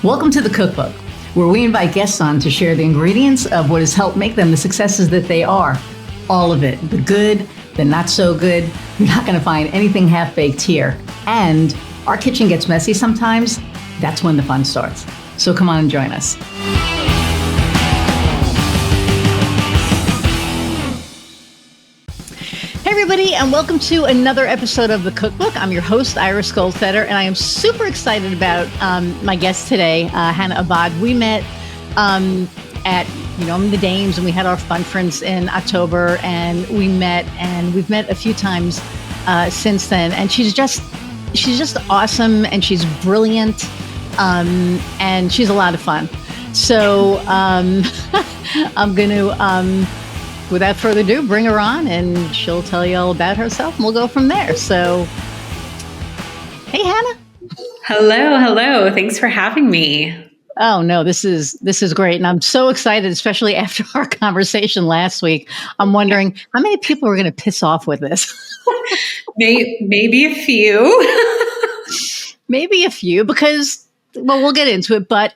Welcome to the Cookbook, where we invite guests on to share the ingredients of what has helped make them the successes that they are. All of it, the good, the not so good. You're not going to find anything half-baked here. And our kitchen gets messy sometimes. That's when the fun starts. So come on and join us. Hey everybody, and welcome to another episode of the Cookbook. I'm your host, Iris Goldfeder, and I am super excited about my guest today, Hannah Abbott. We met at the Dames, and we had our fun friends in October, and we've met a few times since then. And she's just awesome, and she's brilliant, and she's a lot of fun. So I'm going to. Without further ado, bring her on and she'll tell you all about herself and we'll go from there. So, hey, Hannah. Hello. Thanks for having me. Oh, no, this is great. And I'm so excited, especially after our conversation last week. I'm wondering how many people are going to piss off with this? Maybe a few. Maybe a few because, well, we'll get into it. But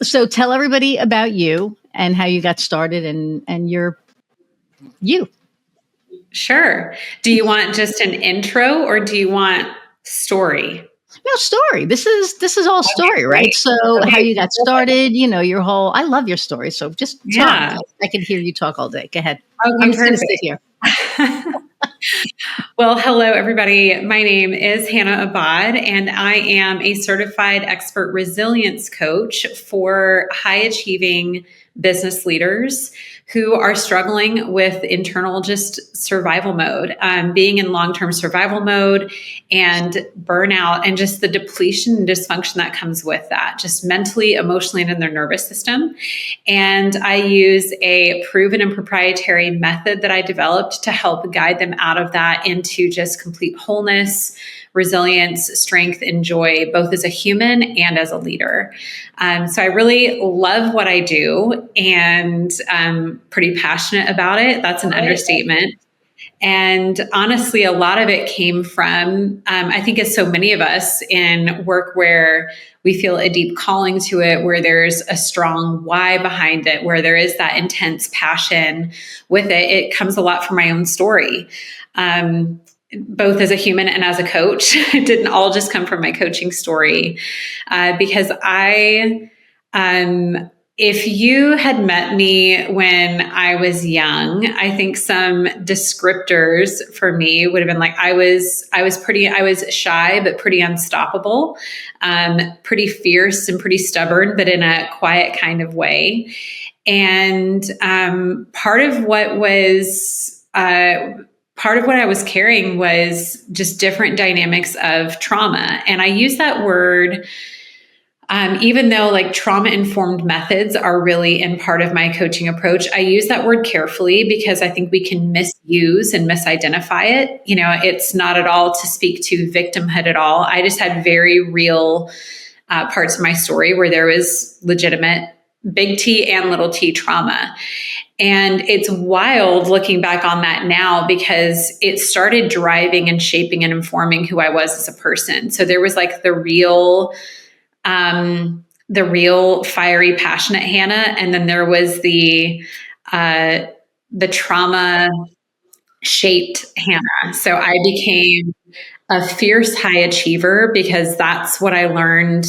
so tell everybody about you and how you got started and you. Sure. Do you want just an intro or do you want story? No, story. This is all story, right? So how you got started, your whole, I love your story. So just talk. I can hear you talk all day. Go ahead. I'm just going to sit here. Well, hello, everybody. My name is Hannah Abbott, and I am a certified expert resilience coach for high-achieving business leaders who are struggling with internal just survival mode, being in long-term survival mode and burnout and just the depletion and dysfunction that comes with that, just mentally, emotionally, and in their nervous system. And I use a proven and proprietary method that I developed to help guide them out of that into just complete wholeness, resilience, strength, and joy, both as a human and as a leader. So I really love what I do and I'm pretty passionate about it. That's an understatement. And honestly, a lot of it came from, I think as so many of us in work where we feel a deep calling to it, where there's a strong why behind it, where there is that intense passion with it, it comes a lot from my own story. Both as a human and as a coach. It didn't all just come from my coaching story. Because if you had met me when I was young, I think some descriptors for me would have been like, I was shy, but pretty unstoppable, pretty fierce and pretty stubborn, but in a quiet kind of way. And part of what I was carrying was just different dynamics of trauma. And I use that word, even though like trauma-informed methods are really in part of my coaching approach, I use that word carefully because I think we can misuse and misidentify it. It's not at all to speak to victimhood at all. I just had very real parts of my story where there was legitimate big T and little t trauma. And it's wild looking back on that now because it started driving and shaping and informing who I was as a person. So there was like the real fiery, passionate Hannah. And then there was the trauma shaped Hannah. So I became a fierce high achiever because that's what I learned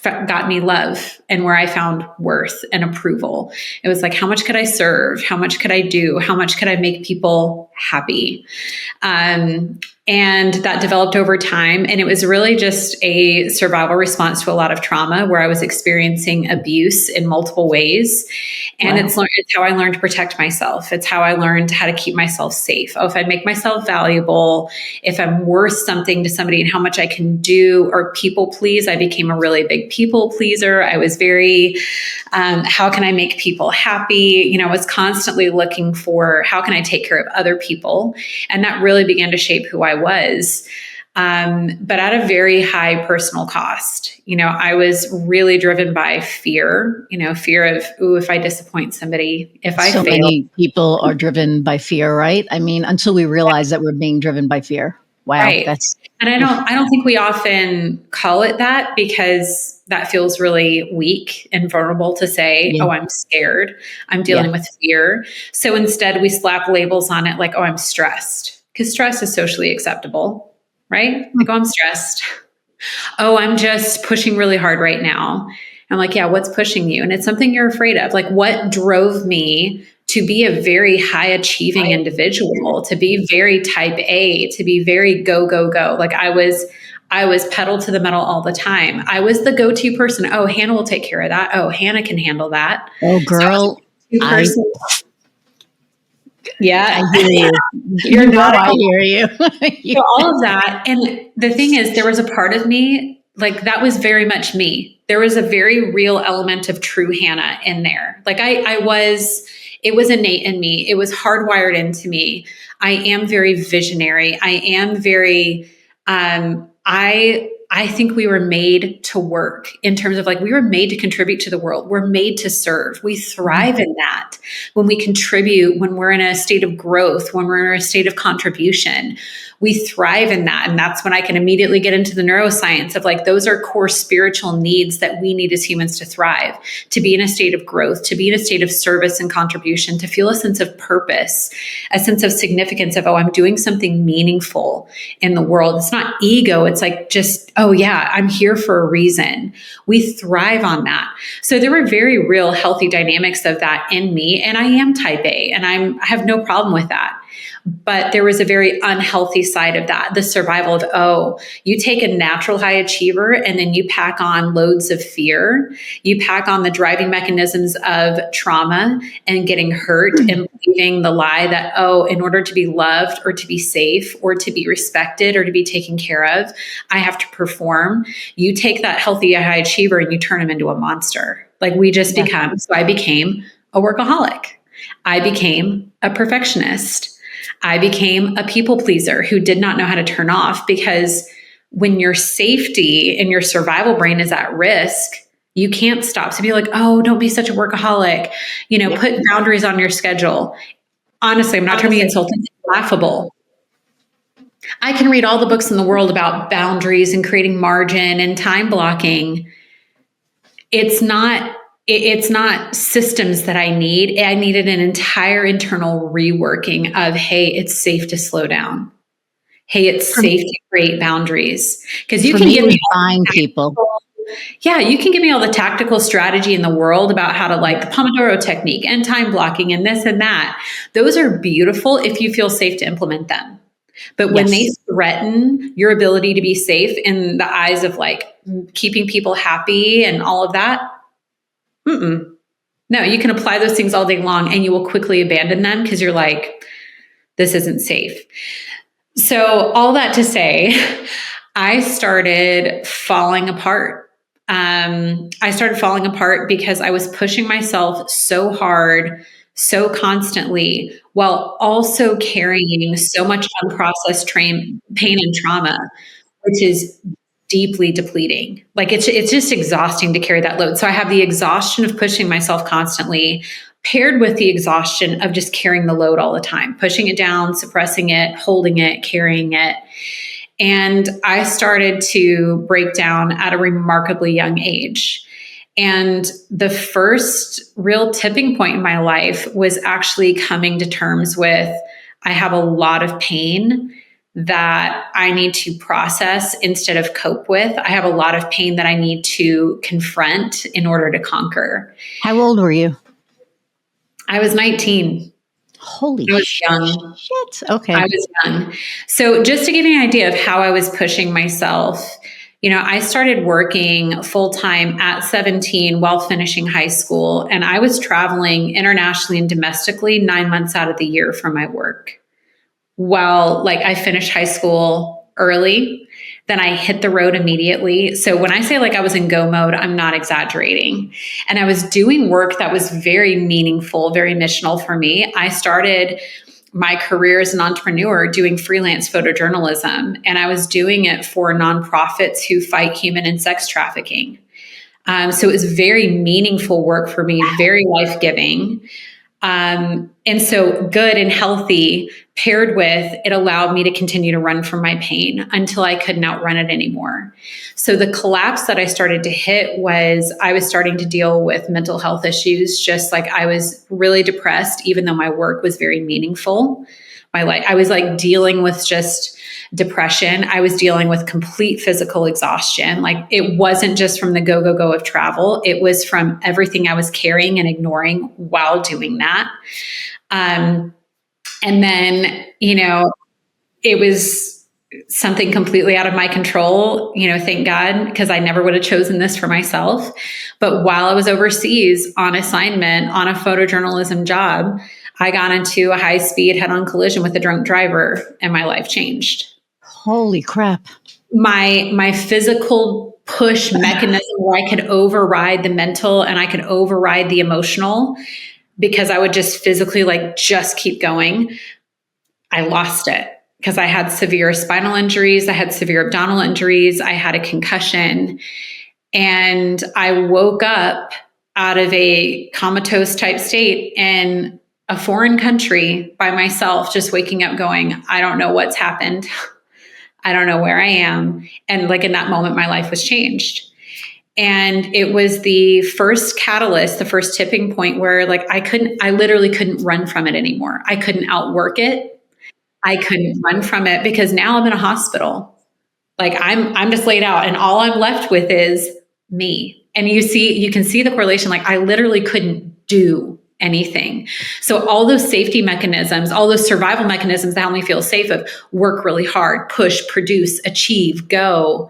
got me love and where I found worth and approval. It was like, how much could I serve? How much could I do? How much could I make people happy? And that developed over time. And it was really just a survival response to a lot of trauma where I was experiencing abuse in multiple ways. And It's how I learned to protect myself. It's how I learned how to keep myself safe. Oh, if I make myself valuable, if I'm worth something to somebody and how much I can do or people please, I became a really big people pleaser. I was very, how can I make people happy? I was constantly looking for how can I take care of other people? And that really began to shape who I was. But at a very high personal cost. I was really driven by fear, fear of, if I disappoint somebody, if I fail. So many people are driven by fear, right? I mean, until we realize that we're being driven by fear. Wow. Right. That's, And I don't think we often call it that because that feels really weak and vulnerable to say, yeah. oh, I'm scared. I'm Yeah. dealing with fear. So instead we slap labels on it like, oh, I'm stressed, because stress is socially acceptable, right? Like, oh, I'm stressed. Oh, I'm just pushing really hard right now. I'm like, yeah, what's pushing you? And it's something you're afraid of. Like, what drove me to be a very high achieving individual, to be very type A, to be very go, go, go. Like I was pedal to the metal all the time. I was the go-to person. Oh, Hannah will take care of that. Oh, Hannah can handle that. oh, So I was girl, the go-to I person. Yeah. I hear you. You're You know, not I hear you. So all of that. And the thing is, there was a part of me, like that was very much me. There was a very real element of true Hannah in there. Like it was innate in me. It was hardwired into me. I am very visionary. I am very, I think we were made to work in terms of like, we were made to contribute to the world. We're made to serve. We thrive in that when we contribute, when we're in a state of growth, when we're in a state of contribution. We thrive in that. And that's when I can immediately get into the neuroscience of like, those are core spiritual needs that we need as humans to thrive, to be in a state of growth, to be in a state of service and contribution, to feel a sense of purpose, a sense of significance of, oh, I'm doing something meaningful in the world. It's not ego. It's like just, oh yeah, I'm here for a reason. We thrive on that. So there were very real healthy dynamics of that in me. And I am type A and I have no problem with that. But there was a very unhealthy side of that, the survival of, oh, you take a natural high achiever and then you pack on loads of fear. You pack on the driving mechanisms of trauma and getting hurt and believing the lie that, oh, in order to be loved or to be safe or to be respected or to be taken care of, I have to perform. You take that healthy high achiever and you turn him into a monster. Like we just become. So I became a workaholic. I became a perfectionist. I became a people pleaser who did not know how to turn off, because when your safety and your survival brain is at risk, you can't stop. So be like, oh, don't be such a workaholic, put boundaries on your schedule. Honestly, I'm not trying to be insulting. It's laughable. I can read all the books in the world about boundaries and creating margin and time blocking. It's not systems that I need. I needed an entire internal reworking of, hey, it's safe to slow down. Hey, it's safe to create boundaries. Because you can give me buying people. Yeah, you can give me all the tactical strategy in the world about how to like the Pomodoro technique and time blocking and this and that. Those are beautiful if you feel safe to implement them. But when they threaten your ability to be safe in the eyes of like keeping people happy and all of that, no, you can apply those things all day long and you will quickly abandon them because you're like, this isn't safe. So all that to say, I started falling apart. I started falling apart because I was pushing myself so hard, so constantly, while also carrying so much unprocessed pain and trauma, which is deeply depleting. Like it's just exhausting to carry that load. So I have the exhaustion of pushing myself constantly, paired with the exhaustion of just carrying the load all the time, pushing it down, suppressing it, holding it, carrying it. And I started to break down at a remarkably young age. And the first real tipping point in my life was actually coming to terms with, I have a lot of pain that I need to process instead of cope with. I have a lot of pain that I need to confront in order to conquer. How old were you? I was 19. Holy I was young. shit. Okay. I was young. So just to give you an idea of how I was pushing myself, I started working full-time at 17 while finishing high school. And I was traveling internationally and domestically 9 months out of the year for my work. Well, like I finished high school early, then I hit the road immediately. So when I say like I was in go mode, I'm not exaggerating. And I was doing work that was very meaningful, very missional for me. I started my career as an entrepreneur doing freelance photojournalism, and I was doing it for nonprofits who fight human and sex trafficking. So it was very meaningful work for me, very life-giving. And so good and healthy paired with it allowed me to continue to run from my pain until I couldn't outrun it anymore. So the collapse that I started to hit was I was starting to deal with mental health issues, just like I was really depressed, even though my work was very meaningful. I was like dealing with just depression. I was dealing with complete physical exhaustion. Like it wasn't just from the go, go, go of travel. It was from everything I was carrying and ignoring while doing that. And then, it was something completely out of my control, thank God, because I never would have chosen this for myself. But while I was overseas on assignment on a photojournalism job, I got into a high-speed head-on collision with a drunk driver and my life changed. Holy crap. My physical push mechanism where I could override the mental and I could override the emotional because I would just physically just keep going. I lost it because I had severe spinal injuries. I had severe abdominal injuries. I had a concussion. And I woke up out of a comatose type state in a foreign country by myself, just waking up going, I don't know what's happened. I don't know where I am. And in that moment, my life was changed. And it was the first catalyst, the first tipping point where I literally couldn't run from it anymore. I couldn't outwork it. I couldn't run from it because now I'm in a hospital. I'm just laid out and all I'm left with is me. And you can see the correlation. I literally couldn't do anything. So all those safety mechanisms, all those survival mechanisms that help me feel safe of work really hard, push, produce, achieve, go,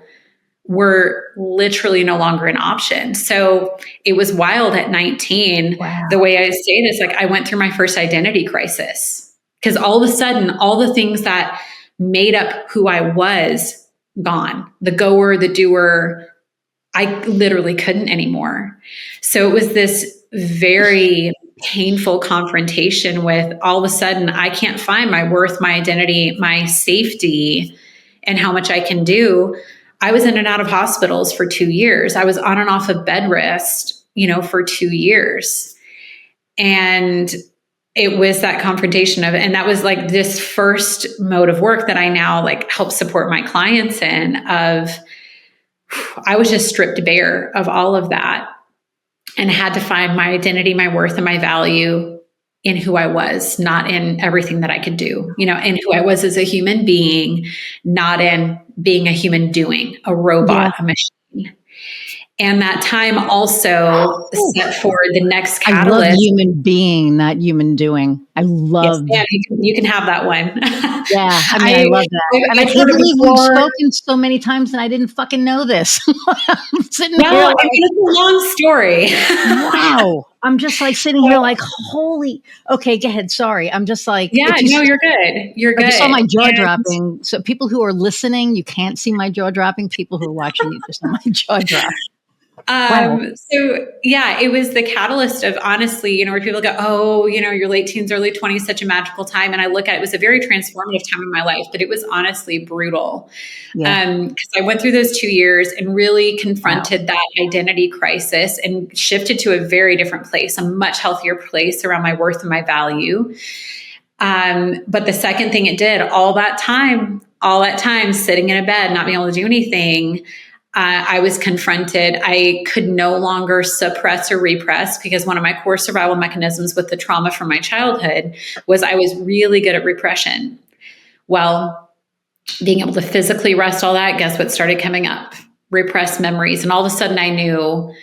were literally no longer an option. So it was wild at 19. Wow. The way I say this, I went through my first identity crisis because all of a sudden, all the things that made up who I was gone, the goer, the doer, I literally couldn't anymore. So it was this very painful confrontation with all of a sudden, I can't find my worth, my identity, my safety, and how much I can do. I was in and out of hospitals for 2 years. I was on and off of bed rest, for 2 years. And it was that confrontation of, and that was this first mode of work that I now help support my clients in of, I was just stripped bare of all of that and had to find my identity, my worth, and my value in who I was, not in everything that I could do, in who I was as a human being, not in being a human doing, a robot, a machine. And that time also set forward the next catalyst. I love human being, not human doing. I love that. You can have that one. Yeah, I love that. And I can't believe we've spoken so many times and I didn't fucking know this. I'm sitting here it's a long story. Wow. I'm just sitting here holy. Okay, go ahead. Sorry. I'm just yeah, no, you're good. You're good. I saw my jaw dropping. So people who are listening, you can't see my jaw dropping. People who are watching, you just saw my jaw drop. Wow. So yeah, it was the catalyst of honestly, where people go, oh, your late teens, early 20s, such a magical time. And I look at it, was a very transformative time in my life, but it was honestly brutal. Because I went through those 2 years and really confronted that identity crisis and shifted to a very different place, a much healthier place around my worth and my value. But the second thing it did, all that time sitting in a bed, not being able to do anything, I was confronted. I could no longer suppress or repress because one of my core survival mechanisms with the trauma from my childhood was I was really good at repression. Well, being able to physically rest all that, guess what started coming up? Repressed memories. And all of a sudden I knew,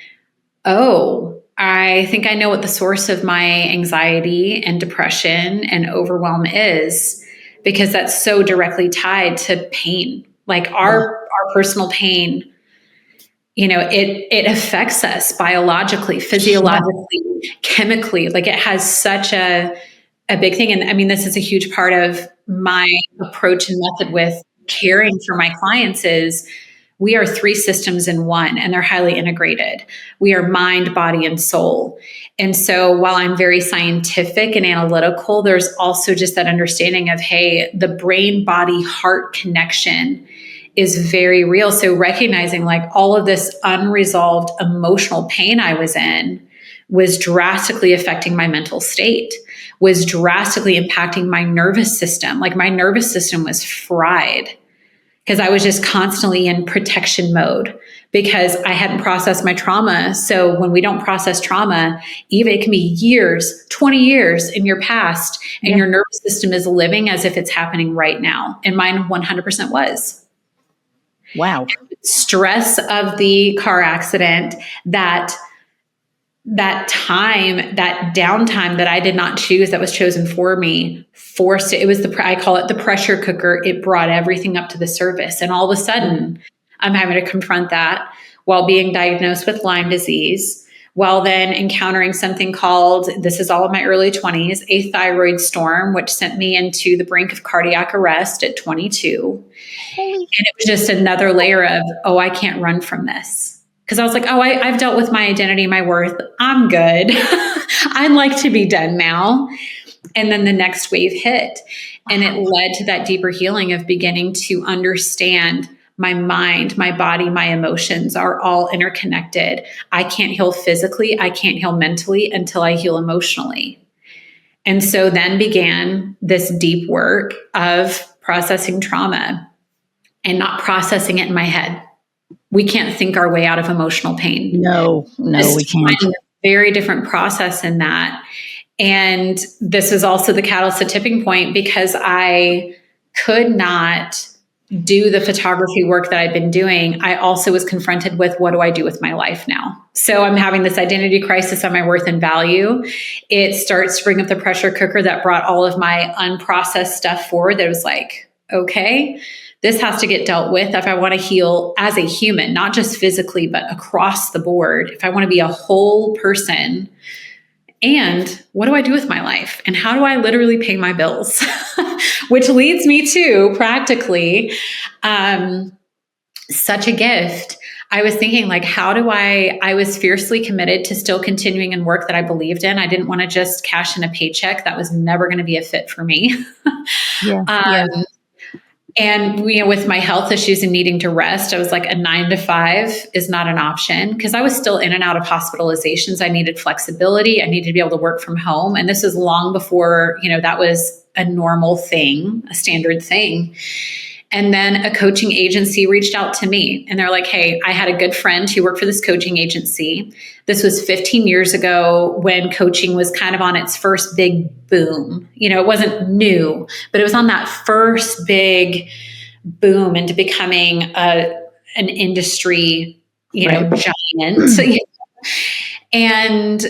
I think I know what the source of my anxiety and depression and overwhelm is, because that's so directly tied to pain. Our personal pain, it affects us biologically, physiologically, chemically. It has such a big thing. And I mean, this is a huge part of my approach and method with caring for my clients is we are 3 systems in one, and they're highly integrated. We are mind, body, and soul. And so while I'm very scientific and analytical, there's also just that understanding of, hey, the brain, body, heart connection is very real. So recognizing all of this unresolved emotional pain I was in was drastically affecting my mental state, was drastically impacting my nervous system. Like my nervous system was fried because I was just constantly in protection mode because I hadn't processed my trauma. So when we don't process trauma, even it can be years, 20 years in your past, and your nervous system is living as if it's happening right now. And mine 100% was. Wow. Stress of the car accident, that time, that downtime that I did not choose, that was chosen for me, forced it. It was I call it the pressure cooker. It brought everything up to the surface. And all of a sudden, I'm having to confront that while being diagnosed with Lyme disease, while then encountering something called, this is all in my early 20s, a thyroid storm, which sent me into the brink of cardiac arrest at 22. And it was just another layer of, oh, I can't run from this. Because I was like, oh, I've dealt with my identity, my worth. I'm good. I'd like to be done now. And then the next wave hit. And it led to that deeper healing of beginning to understand my mind, my body, my emotions are all interconnected. I can't heal physically. I can't heal mentally until I heal emotionally. And so then began this deep work of processing trauma and not processing it in my head. We can't think our way out of emotional pain. No, we can't. A very different process in that. And this was also the catalyst, a tipping point, because I could not do the photography work that I'd been doing. I also was confronted with, what do I do with my life now? So I'm having this identity crisis on my worth and value. It starts to bring up the pressure cooker that brought all of my unprocessed stuff forward. That was like, okay, this has to get dealt with if I want to heal as a human, not just physically, but across the board. If I want to be a whole person. And what do I do with my life? And how do I literally pay my bills? Which leads me to practically such a gift. I was thinking, like, I was fiercely committed to still continuing in work that I believed in. I didn't want to just cash in a paycheck. That was never going to be a fit for me. And with my health issues and needing to rest, I was like, a 9-to-5 is not an option, because I was still in and out of hospitalizations. I needed flexibility. I needed to be able to work from home. And this was long before, that was a normal thing, a standard thing. And then a coaching agency reached out to me and they're like, hey, I had a good friend who worked for this coaching agency. This was 15 years ago when coaching was kind of on its first big boom. It wasn't new, but it was on that first big boom into becoming an industry, giant. And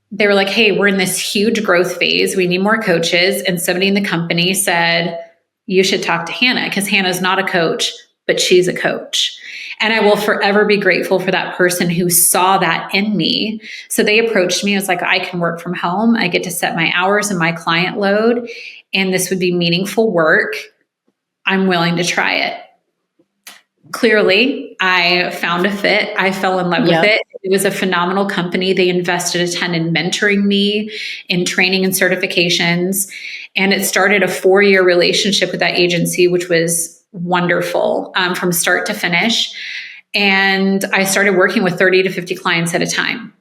they were like, hey, we're in this huge growth phase. We need more coaches. And somebody in the company said, you should talk to Hannah, because Hannah's not a coach, but she's a coach. And I will forever be grateful for that person who saw that in me. So they approached me. I was like, I can work from home. I get to set my hours and my client load, and this would be meaningful work. I'm willing to try it. Clearly, I found a fit. I fell in love with it. It was a phenomenal company. They invested a ton in mentoring me, in training and certifications. And it started a 4-year relationship with that agency, which was wonderful from start to finish. And I started working with 30 to 50 clients at a time.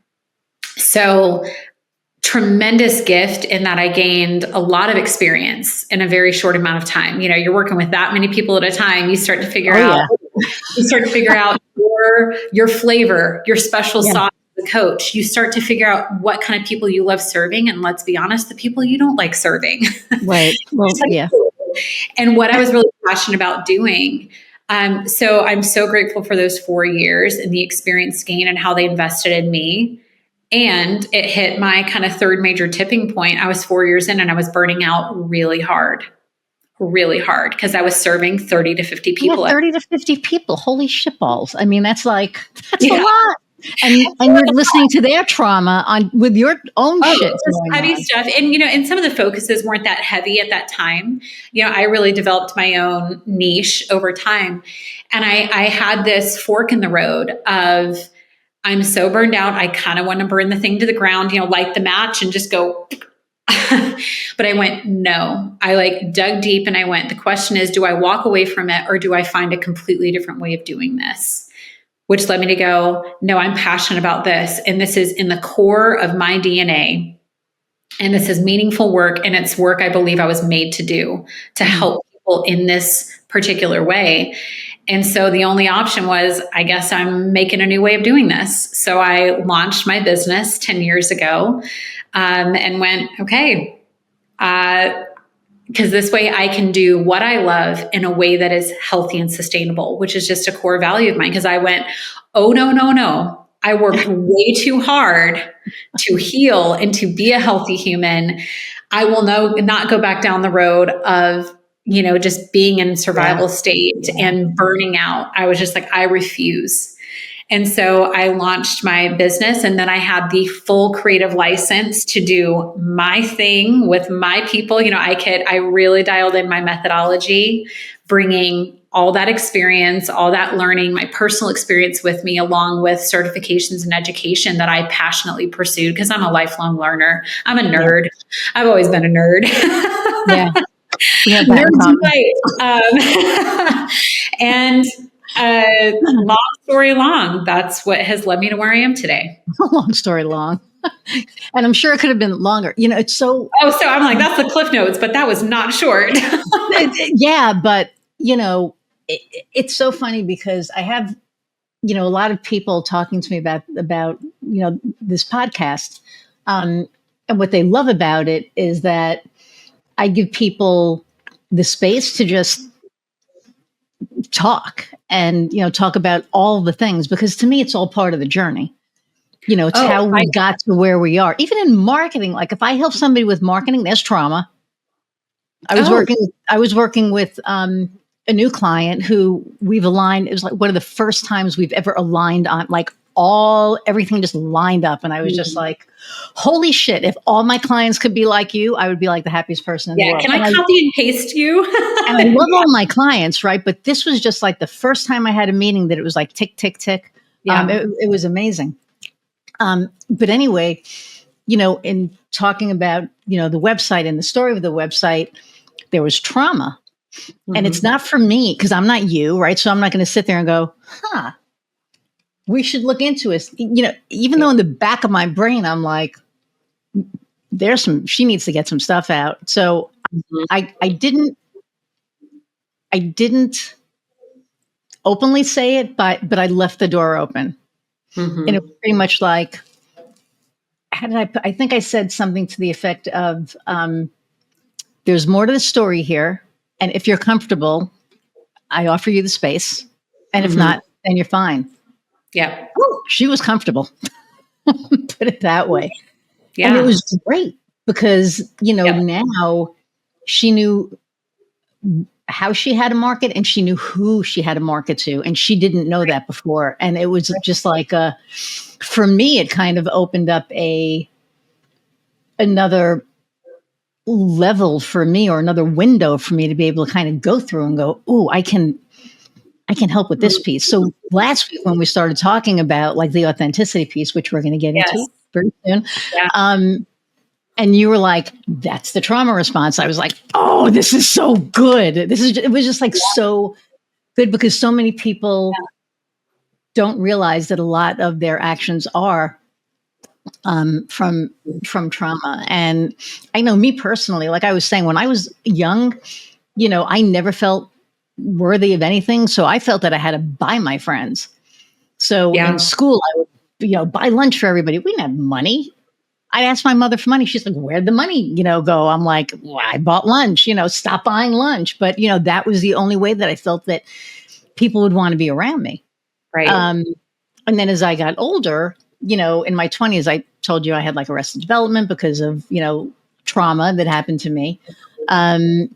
So tremendous gift in that I gained a lot of experience in a very short amount of time. You're working with that many people at a time. You start to figure out your flavor, your special sauce as a coach. You start to figure out what kind of people you love serving. And let's be honest, the people you don't like serving. Right. Well, yeah. And what I was really passionate about doing. So I'm so grateful for those 4 years and the experience gain and how they invested in me. And it hit my kind of third major tipping point. I was 4 years in and I was burning out really hard, because I was serving 30 to 50 people. 30 to 50 people. Holy shitballs. I mean, that's a lot. And you're listening to their trauma with your own shit. Heavy stuff. And some of the focuses weren't that heavy at that time. I really developed my own niche over time. And I had this fork in the road of, I'm so burned out. I kind of want to burn the thing to the ground, light the match and just go. But I went, no. I dug deep and I went, the question is, do I walk away from it or do I find a completely different way of doing this? which led me to go, no, I'm passionate about this. And this is in the core of my DNA. And this is meaningful work. And it's work I believe I was made to do, to help people in this particular way. And so the only option was, I guess I'm making a new way of doing this. So I launched my business 10 years ago, and went, okay, because this way I can do what I love in a way that is healthy and sustainable, which is just a core value of mine. Because I went, oh, no, no, no. I worked way too hard to heal and to be a healthy human. I will not go back down the road of, just being in survival state and burning out. I was just like, I refuse. And so I launched my business, and then I had the full creative license to do my thing with my people. I really dialed in my methodology, bringing all that experience, all that learning, my personal experience with me, along with certifications and education that I passionately pursued, because I'm a lifelong learner. I'm a nerd. Yeah. I've always been a nerd. Yeah. We have that and long story long, that's what has led me to where I am today. Long story long. And I'm sure it could have been longer. It's so... Oh, so I'm like, that's the Cliff Notes, but that was not short. Yeah, but, it's so funny because I have, a lot of people talking to me about this podcast. And what they love about it is that I give people the space to just talk and, talk about all the things, because to me, it's all part of the journey. It's how we got to where we are. Even in marketing, like if I help somebody with marketing, there's trauma. I was working with a new client who we've aligned. It was like one of the first times we've ever aligned on everything just lined up. And I was just like, holy shit, if all my clients could be like you, I would be like the happiest person in the world. Can I copy and paste you? And I love all my clients, right? But this was just like the first time I had a meeting that it was like tick, tick, tick. Yeah. It was amazing. But anyway, in talking about, the website and the story of the website, there was trauma. Mm-hmm. And it's not for me because I'm not you, right? So I'm not going to sit there and go, we should look into it. Even though in the back of my brain, I'm like, she needs to get some stuff out. So I didn't openly say it, but I left the door open. Mm-hmm. And it was pretty much like, I think I said something to the effect of, there's more to the story here. And if you're comfortable, I offer you the space. And if not, then you're fine. Yeah. Ooh, she was comfortable. Put it that way. Yeah. And it was great because, now she knew how she had to market and she knew who she had to market to. And she didn't know that before. And it was just like, for me, it kind of opened up another level for me, or another window for me to be able to kind of go through and go, oh, I can help with this piece. So last week when we started talking about like the authenticity piece, which we're going to get into very soon. Yeah. And you were like, that's the trauma response. I was like, oh, this is so good. It was just like so good because so many people don't realize that a lot of their actions are from trauma. And I know me personally, like I was saying, when I was young, I never felt worthy of anything. So I felt that I had to buy my friends. So in school, I would, buy lunch for everybody. We didn't have money. I'd ask my mother for money. She's like, where'd the money, go? I'm like, well, I bought lunch, stop buying lunch. But, that was the only way that I felt that people would want to be around me. Right. And then as I got older, in my 20s, I told you I had like arrested development because of, trauma that happened to me. And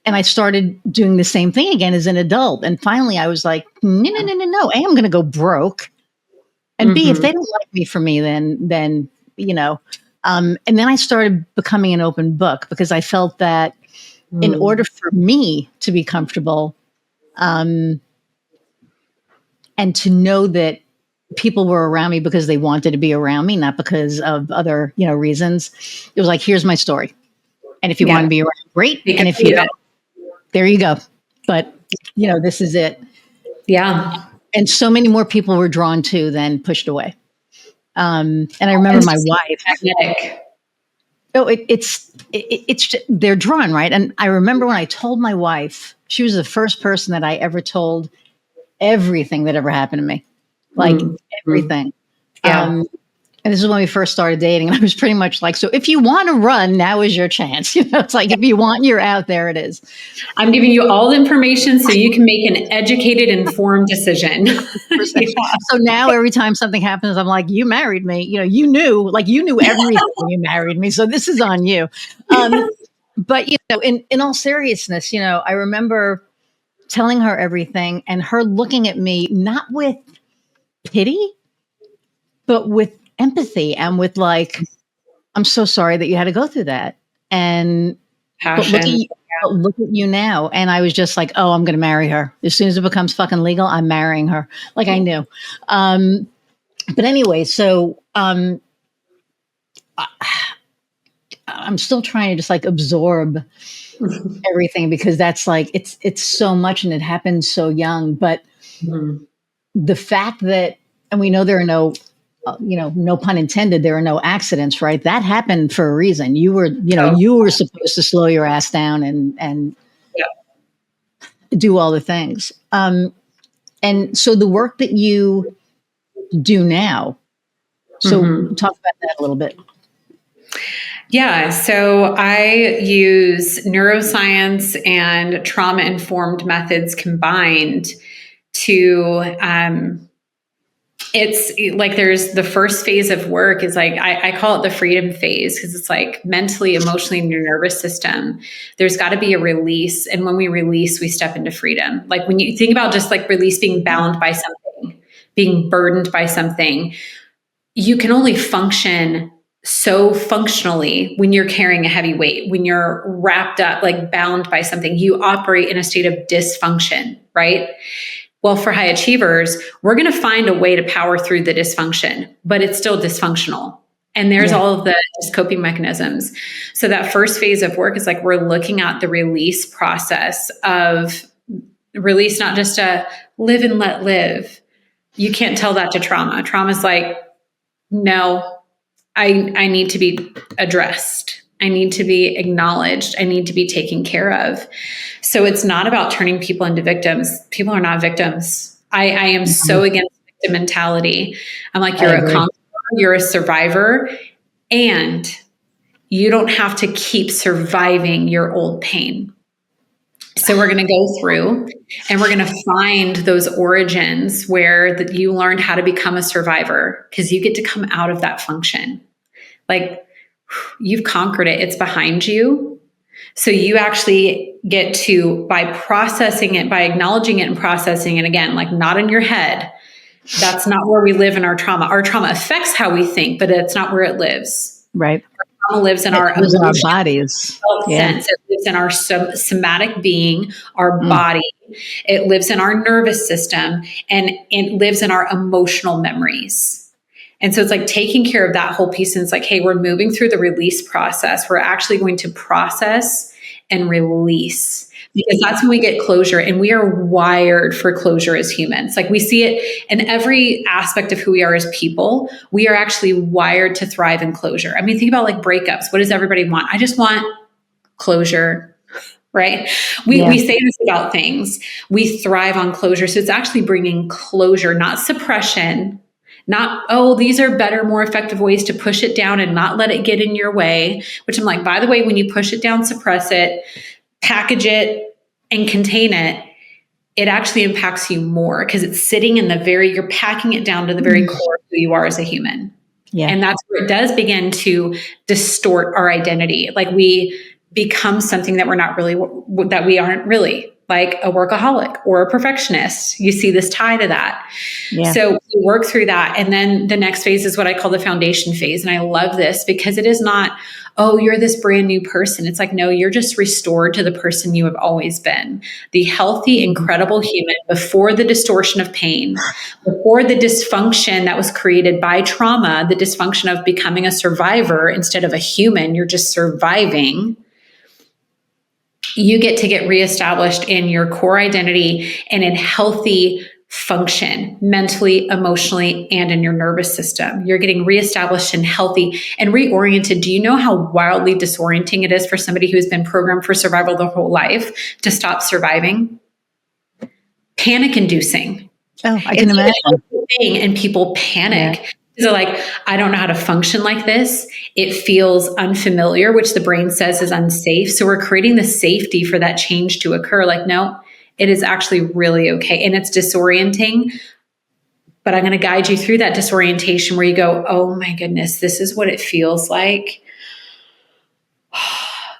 I started doing the same thing again as an adult. And finally I was like, no. A, I'm going to go broke. And B, if they don't like me for me, then, and then I started becoming an open book because I felt that in order for me to be comfortable, and to know that people were around me because they wanted to be around me, not because of other, reasons. It was like, here's my story. And if you want to be around, great. And if you don't, there you go. But, this is it. Yeah. And so many more people were drawn to than pushed away. And I remember my wife. Magnetic. Oh, it's they're drawn, right? And I remember when I told my wife, she was the first person that I ever told everything that ever happened to me, like everything. Yeah. And this is when we first started dating, and I was pretty much like, so if you want to run, now is your chance. It's like, if you want, you're out there, it is. I'm giving you all the information so you can make an educated, informed decision. So now every time something happens, I'm like, you married me. You knew everything when you married me. So this is on you. But, in all seriousness, I remember telling her everything and her looking at me, not with pity, but with empathy and with like, I'm so sorry that you had to go through that. And passion. But look at you now. And I was just like, oh, I'm going to marry her. As soon as it becomes fucking legal, I'm marrying her. Like I knew. But anyway, so I'm still trying to just like absorb everything, because that's like, it's so much and it happens so young. But the fact that, and we know there are no, no pun intended, there are no accidents, right? That happened for a reason. You were, you were supposed to slow your ass down and do all the things. And so the work that you do now, so talk about that a little bit. Yeah, so I use neuroscience and trauma-informed methods combined to, it's like there's the first phase of work is like, I call it the freedom phase, because it's like mentally, emotionally, in your nervous system, there's got to be a release. And when we release, we step into freedom. Like when you think about just like release, being bound by something, being burdened by something, you can only function so functionally when you're carrying a heavy weight, when you're wrapped up, like bound by something, you operate in a state of dysfunction, right? Well, for high achievers, we're going to find a way to power through the dysfunction, but it's still dysfunctional. And there's all of the coping mechanisms. So that first phase of work is like, we're looking at the release process of release, not just a live and let live. You can't tell that to trauma. Trauma's like, no, I need to be addressed. I need to be acknowledged. I need to be taken care of. So it's not about turning people into victims. People are not victims. I am so against victim mentality. I'm like, you're a conqueror, you're a survivor, and you don't have to keep surviving your old pain. So we're going to go through and we're going to find those origins where that you learned how to become a survivor, because you get to come out of that function. Like you've conquered it. It's behind you. So you actually get to, by processing it, by acknowledging it and processing it again, like not in your head. That's not where we live in our trauma. Our trauma affects how we think, but it's not where it lives. Right. Trauma lives in our bodies. Sense. It lives in our somatic being, our body. It lives in our nervous system, and it lives in our emotional memories. And so it's like taking care of that whole piece. And it's like, hey, we're moving through the release process. We're actually going to process and release, because that's when we get closure. And we are wired for closure as humans. Like we see it in every aspect of who we are as people. We are actually wired to thrive in closure. I mean, think about like breakups. What does everybody want? I just want closure, right? We say this about things. We thrive on closure. So it's actually bringing closure, not suppression. Not, oh, these are better, more effective ways to push it down and not let it get in your way, which I'm like, by the way, when you push it down, suppress it, package it, and contain it, it actually impacts you more, because it's sitting in you're packing it down to the very core of who you are as a human. Yeah. And that's where it does begin to distort our identity. Like we become something that we're not really, that we aren't really. Like a workaholic or a perfectionist. You see this tie to that. Yeah. So we work through that. And then the next phase is what I call the foundation phase. And I love this because it is not, oh, you're this brand new person. It's like, no, you're just restored to the person you have always been. The healthy, incredible human before the distortion of pain, before the dysfunction that was created by trauma, the dysfunction of becoming a survivor instead of a human. You're just surviving. You get to get reestablished in your core identity and in healthy, function mentally, emotionally, and in your nervous system. You're getting reestablished and healthy and reoriented. Do you know how wildly disorienting it is for somebody who's been programmed for survival their whole life to stop surviving? Panic inducing. Oh, I can imagine. And people panic. They're like, I don't know how to function like this. It feels unfamiliar, which the brain says is unsafe. So we're creating the safety for that change to occur. Like, no, it is actually really okay. And it's disorienting, but I'm going to guide you through that disorientation where you go, oh my goodness, this is what it feels like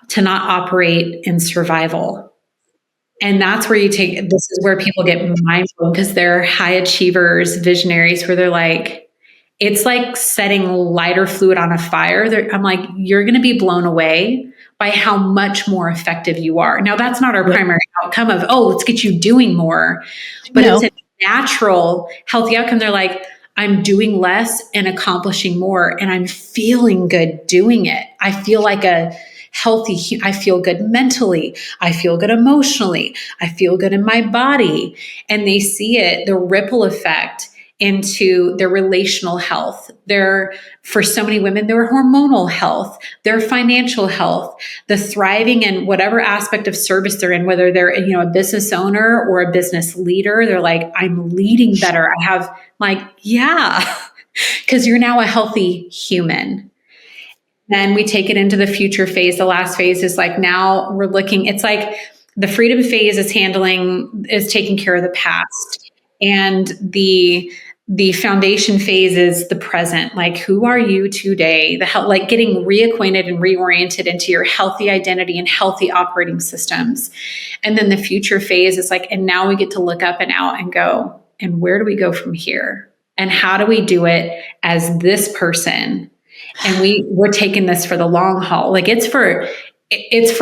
to not operate in survival. And that's where this is where people get mindful, because they're high achievers, visionaries, where they're like, it's like setting lighter fluid on a fire. I'm like, you're going to be blown away by how much more effective you are. Now, that's not our primary outcome of, oh, let's get you doing more, but it's a natural, healthy outcome. They're like, I'm doing less and accomplishing more, and I'm feeling good doing it. I feel like I feel good mentally. I feel good emotionally. I feel good in my body. And they see it, the ripple effect into their relational health, for so many women, their hormonal health, their financial health, the thriving in whatever aspect of service they're in, whether they're, a business owner or a business leader. They're like, I'm leading better. Yeah, because you're now a healthy human. Then we take it into the future phase. The last phase is like, now we're looking, it's like the freedom phase is taking care of the past. And the foundation phase is the present. Like, who are you today? Like getting reacquainted and reoriented into your healthy identity and healthy operating systems. And then the future phase is like, and now we get to look up and out and go, and where do we go from here? And how do we do it as this person? And we're taking this for the long haul. Like it's for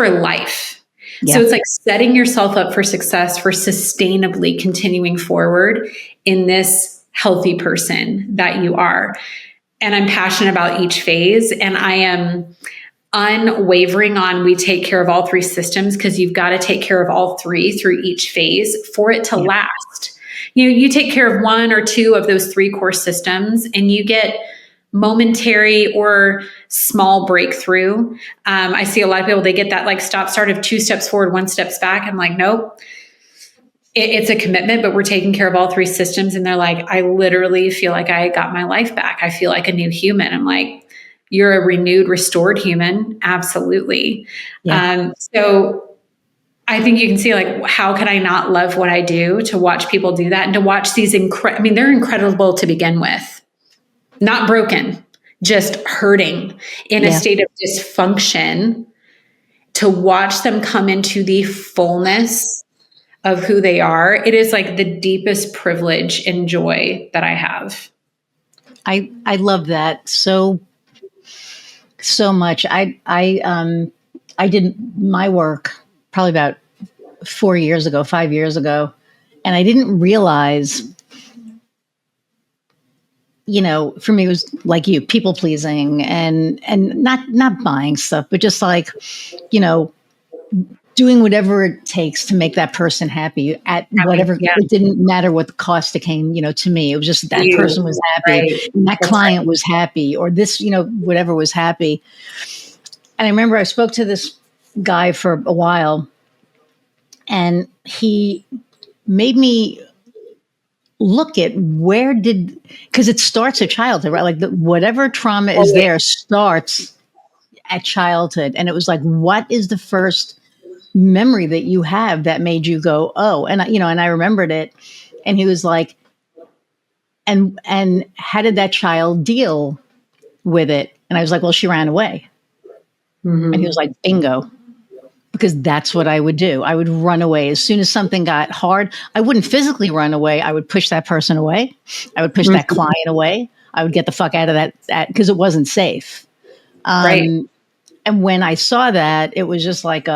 life. Yeah. So it's like setting yourself up for success, for sustainably continuing forward in this healthy person that you are. And I'm passionate about each phase, and I am unwavering on we take care of all three systems, because you've got to take care of all three through each phase for it to last. You take care of one or two of those three core systems, and you get momentary or small breakthrough. I see a lot of people, they get that like stop start of 2 steps forward, 1 step back. I'm like, nope. It's a commitment, but we're taking care of all three systems. And they're like, I literally feel like I got my life back. I feel like a new human. I'm like, you're a renewed, restored human. Absolutely. Yeah. So I think you can see, like, how could I not love what I do, to watch people do that and to watch these they're incredible to begin with, not broken, just hurting in a state of dysfunction, to watch them come into the fullness of who they are. It is like the deepest privilege and joy that I have. I love that so much. I did my work probably about 5 years ago, and I didn't realize, for me, it was like you, people pleasing and not buying stuff, but just like, doing whatever it takes to make that person happy at whatever. It didn't matter what the cost it came, to me. It was just that person was happy, and that client was happy, or this, whatever was happy. And I remember I spoke to this guy for a while, and he made me look at because it starts at childhood, right? Like whatever trauma is there starts at childhood. And it was like, what is the first memory that you have that made you go, oh, and I remembered it. And he was like, and how did that child deal with it? And I was like, well, she ran away. Mm-hmm. And he was like, bingo. Because that's what I would do. I would run away. As soon as something got hard, I wouldn't physically run away. I would push that person away. I would push that client away. I would get the fuck out of that because it wasn't safe. And when I saw that, it was just like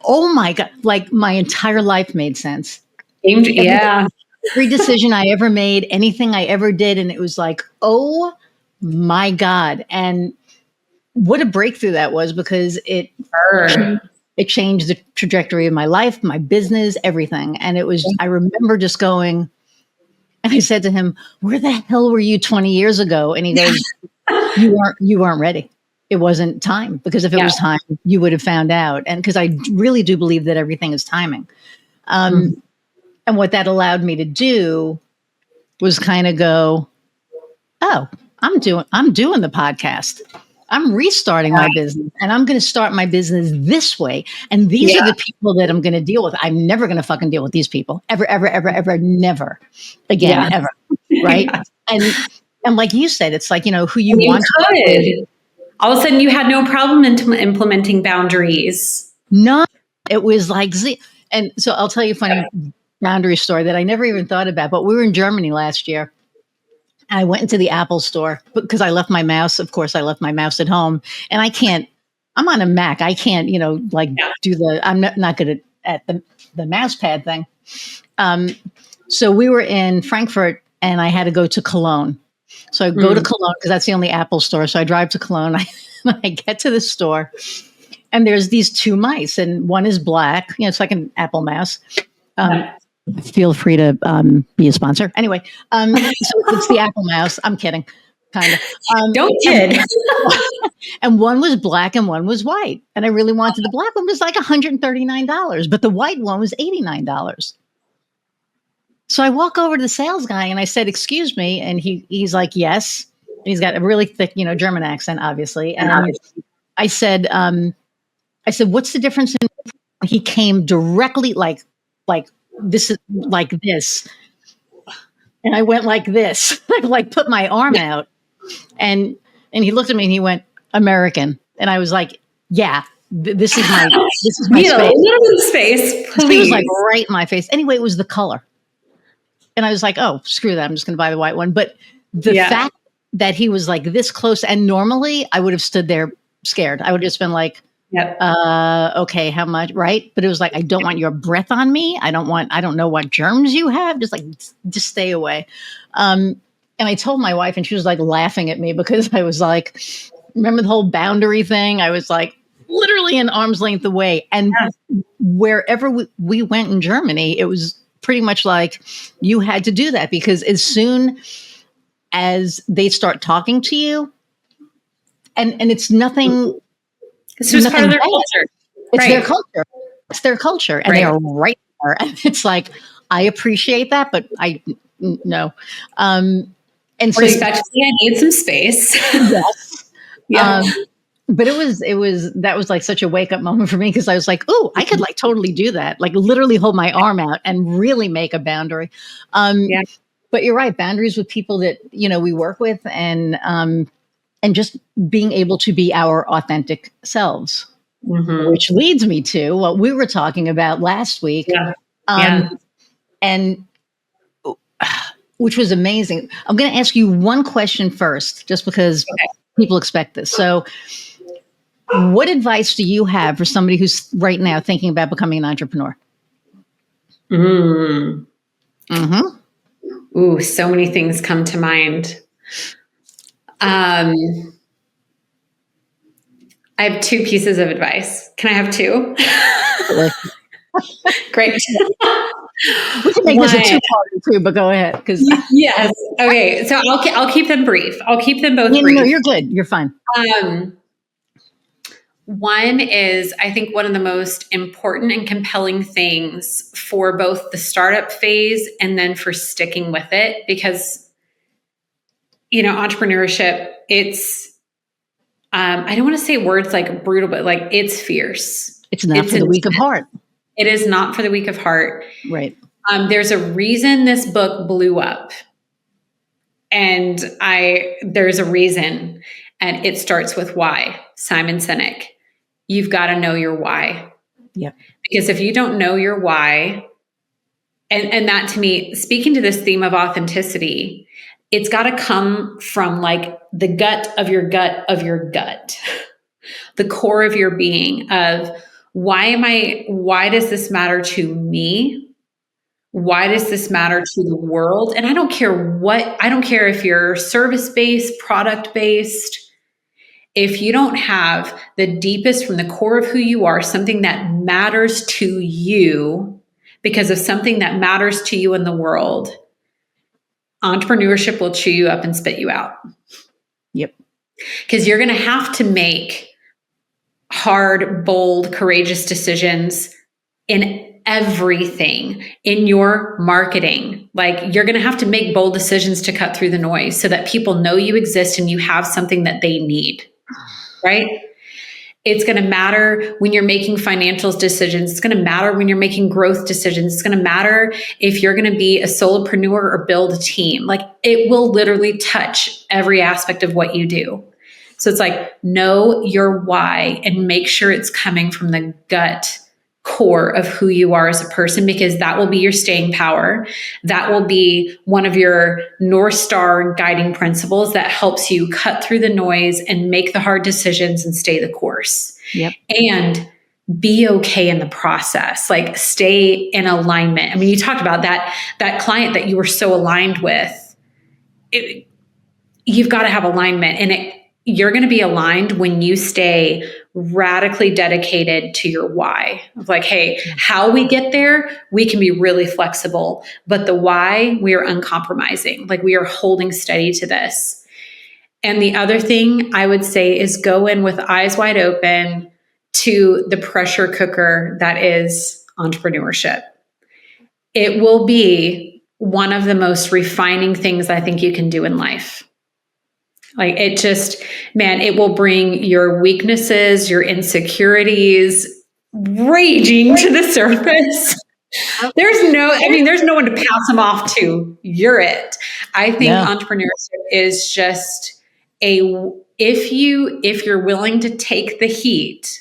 oh my God, like my entire life made sense. Every decision I ever made, anything I ever did. And it was like, oh my God. And what a breakthrough that was, because it changed the trajectory of my life, my business, everything. And it was, I remember just going, And I said to him, where the hell were you 20 years ago? And he goes, you weren't ready. It wasn't time, because if it was time, you would have found out. And because I really do believe that everything is timing. And what that allowed me to do was kind of go, oh, I'm doing the podcast. I'm restarting my business, and I'm going to start my business this way. And these are the people that I'm going to deal with. I'm never going to fucking deal with these people ever, ever, ever, ever, never again, ever. Right. And like you said, it's like, who you want to. All of a sudden you had no problem implementing boundaries. No, it was like, and so I'll tell you a funny boundary story that I never even thought about, but we were in Germany last year. I went into the Apple store because I left my mouse. Of course, I left my mouse at home, and I'm on a Mac. I can't, I'm not good at the mouse pad thing. So we were in Frankfurt, and I had to go to Cologne. So I go to Cologne because that's the only Apple store. So I drive to Cologne. I get to the store, and there's these two mice, and one is black. It's like an Apple mouse. Feel free to be a sponsor. Anyway, so it's the Apple mouse. I'm kidding, kind of. Don't kid. And one was black and one was white. And I really wanted the black one. It was like $139, but the white one was $89. So I walk over to the sales guy and I said, "Excuse me," and he's like, "Yes." And he's got a really thick, German accent, obviously. And I said, "What's the difference in?" He came directly like. This is like this. And I went like this, like put my arm out, and he looked at me and he went, "American." And I was like, yeah, this is my space. A little bit of space, please. He was like right in my face. Anyway, it was the color. And I was like, oh, screw that. I'm just going to buy the white one. But the fact that he was like this close, and normally I would have stood there scared. I would have just been like, okay, how much? Right. But it was like, I don't want your breath on me. I don't know what germs you have. Just stay away. And I told my wife, and she was like laughing at me because I was like, remember the whole boundary thing? I was like literally an arm's length away. And wherever we went in Germany, it was pretty much like you had to do that, because as soon as they start talking to you, and it's nothing. It's just part of their culture. It's their culture. It's their culture. And they are right there. And it's like, I appreciate that, but no. And so respectfully, I need some space. Yes. But that was like such a wake up moment for me, because I was like, oh, I could like totally do that. Like literally hold my arm out and really make a boundary. But you're right. Boundaries with people that, we work with, and just being able to be our authentic selves, which leads me to what we were talking about last week. And which was amazing. I'm going to ask you one question first, just because people expect this. So what advice do you have for somebody who's right now thinking about becoming an entrepreneur? Ooh, so many things come to mind. I have two pieces of advice. Can I have two? Great. We can make this a two-parter too, but go ahead. Yes. Okay. So I'll keep them brief. I'll keep them both brief. No, you're good. You're fine. One is, I think, one of the most important and compelling things for both the startup phase and then for sticking with it, because entrepreneurship, it's, I don't want to say words like brutal, but like it's fierce. It's not for the weak of heart. It is not for the weak of heart. Right. There's a reason this book blew up, and there's a reason, and it starts with why. Simon Sinek. You've got to know your why. Yeah. Because if you don't know your why, and that, to me, speaking to this theme of authenticity, it's got to come from like the gut of your gut, the core of your being of why does this matter to me? Why does this matter to the world? And I don't care if you're service-based, product-based. If you don't have the deepest from the core of who you are, something that matters to you because of something that matters to you in the world, entrepreneurship will chew you up and spit you out. Yep. Because you're going to have to make hard, bold, courageous decisions in everything, in your marketing. Like, you're going to have to make bold decisions to cut through the noise so that people know you exist and you have something that they need, right? It's going to matter when you're making financial decisions. It's going to matter when you're making growth decisions. It's going to matter if you're going to be a solopreneur or build a team. Like, it will literally touch every aspect of what you do. So it's like, know your why and make sure it's coming from the gut core of who you are as a person, because that will be your staying power. That will be one of your North Star guiding principles that helps you cut through the noise and make the hard decisions and stay the course. Yep. And be okay in the process. Like, stay in alignment. I mean, you talked about that client that you were so aligned with. You've got to have alignment, and you're going to be aligned when you stay radically dedicated to your why. Of like, hey, how we get there, we can be really flexible, but the why, we are uncompromising. Like, we are holding steady to this. And the other thing I would say is go in with eyes wide open to the pressure cooker that is entrepreneurship. It will be one of the most refining things I think you can do in life. Like, it just, man, it will bring your weaknesses, your insecurities raging to the surface. There's no one to pass them off to. You're it. I think entrepreneurship is just if you're willing to take the heat,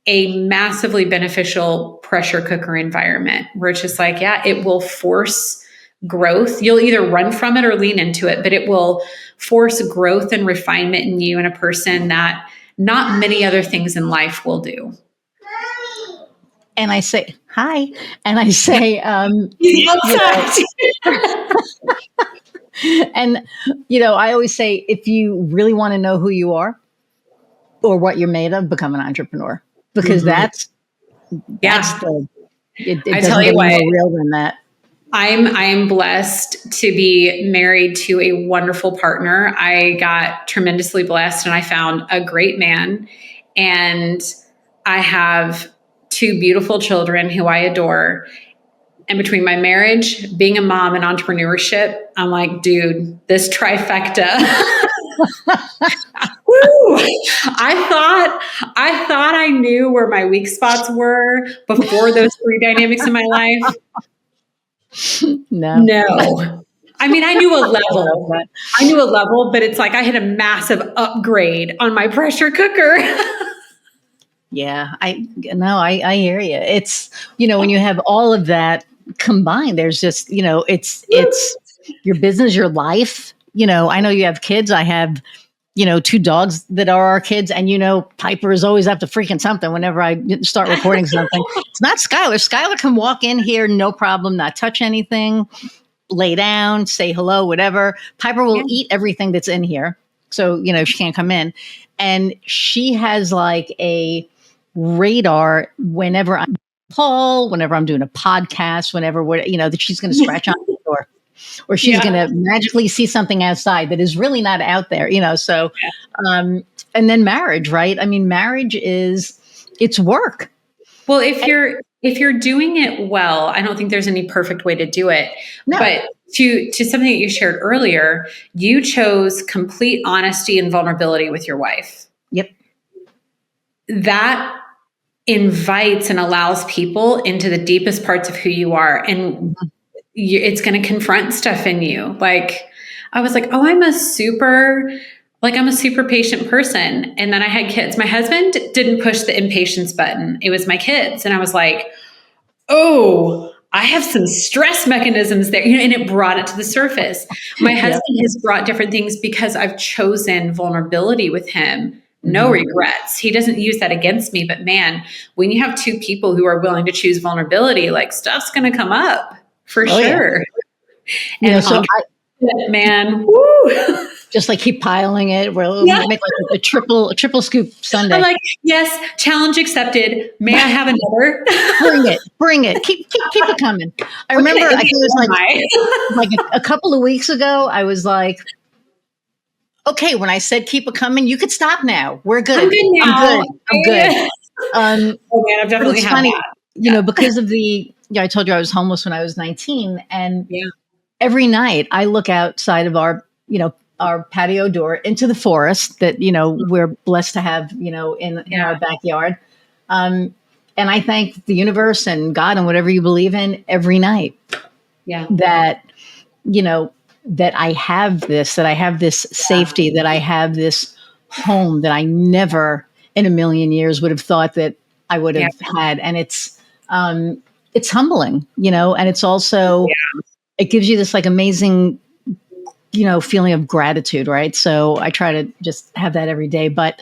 a massively beneficial pressure cooker environment where it's just like, yeah, it will force growth. You'll either run from it or lean into it, but it will force growth and refinement in you and a person that not many other things in life will do. And I say, hi. And I say, and, I always say, if you really want to know who you are or what you're made of, become an entrepreneur, because that's it I doesn't tell you get what, more real than that. I am blessed to be married to a wonderful partner. I got tremendously blessed, and I found a great man, and I have 2 beautiful children who I adore. And between my marriage, being a mom, and entrepreneurship, I'm like, dude, this trifecta. Woo! I thought I knew where my weak spots were before those 3 dynamics in my life. No. I mean, I knew a level, but it's like I had a massive upgrade on my pressure cooker. Yeah, I hear you. It's, when you have all of that combined, there's just, it's your business, your life. I know you have kids. I have, 2 dogs that are our kids. And, Piper is always up to freaking something whenever I start recording something. It's not Skylar. Skylar can walk in here, no problem, not touch anything, lay down, say hello, whatever. Piper will eat everything that's in here. So, she can't come in. And she has like a radar whenever I'm Paul, whenever I'm doing a podcast, that she's going to scratch on the door. Or she's going to magically see something outside that is really not out there, so, and then marriage, right? I mean, marriage it's work. Well, if you're doing it well, I don't think there's any perfect way to do it, but to something that you shared earlier, you chose complete honesty and vulnerability with your wife. Yep. That invites and allows people into the deepest parts of who you are. And it's going to confront stuff in you. Like, I was like, oh, I'm a super patient person. And then I had kids. My husband didn't push the impatience button. It was my kids. And I was like, oh, I have some stress mechanisms there, and it brought it to the surface. My husband has brought different things because I've chosen vulnerability with him. No regrets. He doesn't use that against me, but man, when you have 2 people who are willing to choose vulnerability, like, stuff's going to come up. For sure. Yeah. And man, woo. Just like keep piling it. We'll Yeah. make like a triple scoop sundae. I'm like, yes, challenge accepted. May I have another? Bring it. Keep it coming. I remember, I think it was like a couple of weeks ago, I was like, okay, when I said keep it coming, you could stop now. We're good. I'm good now. I'm good. Oh man, I've definitely had funny, that. because of I told you I was homeless when I was 19, and Yeah. every night I look outside of our patio door into the forest that, we're blessed to have, in our backyard. And I thank the universe and God and whatever you believe in every night. Yeah. That, that I have this safety, that I have this home that I never in a million years would have thought that I would have had. And it's humbling, and it's also, it gives you this like amazing, feeling of gratitude. Right. So I try to just have that every day. But,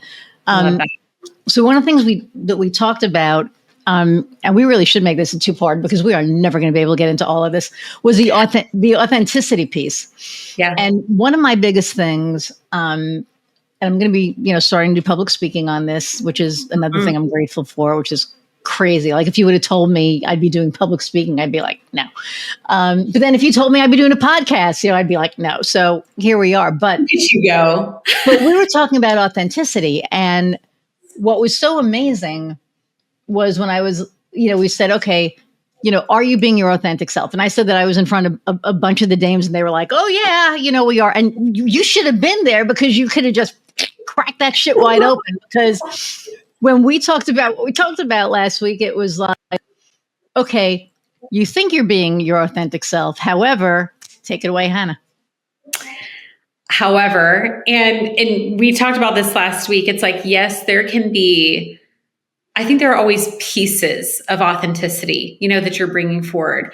so one of the things that we talked about, and we really should make this a two-part because we are never going to be able to get into all of this, was the authenticity piece. Yeah. And one of my biggest things, and I'm going to be, starting to do public speaking on this, which is another thing I'm grateful for, which is crazy. Like if you would have told me I'd be doing public speaking, I'd be like, no. But then if you told me I'd be doing a podcast, I'd be like, no. So here we are. But There you go. But we were talking about authenticity, and what was so amazing was when I was, we said, okay, are you being your authentic self? And I said that I was in front of a bunch of the dames, and they were like, oh yeah, we are. And you should have been there because you could have just cracked that shit wide open. Because when we talked about what we talked about last week, it was like, okay, you think you're being your authentic self. However, take it away, Hannah. However, and we talked about this last week, it's like, yes, I think there are always pieces of authenticity, that you're bringing forward.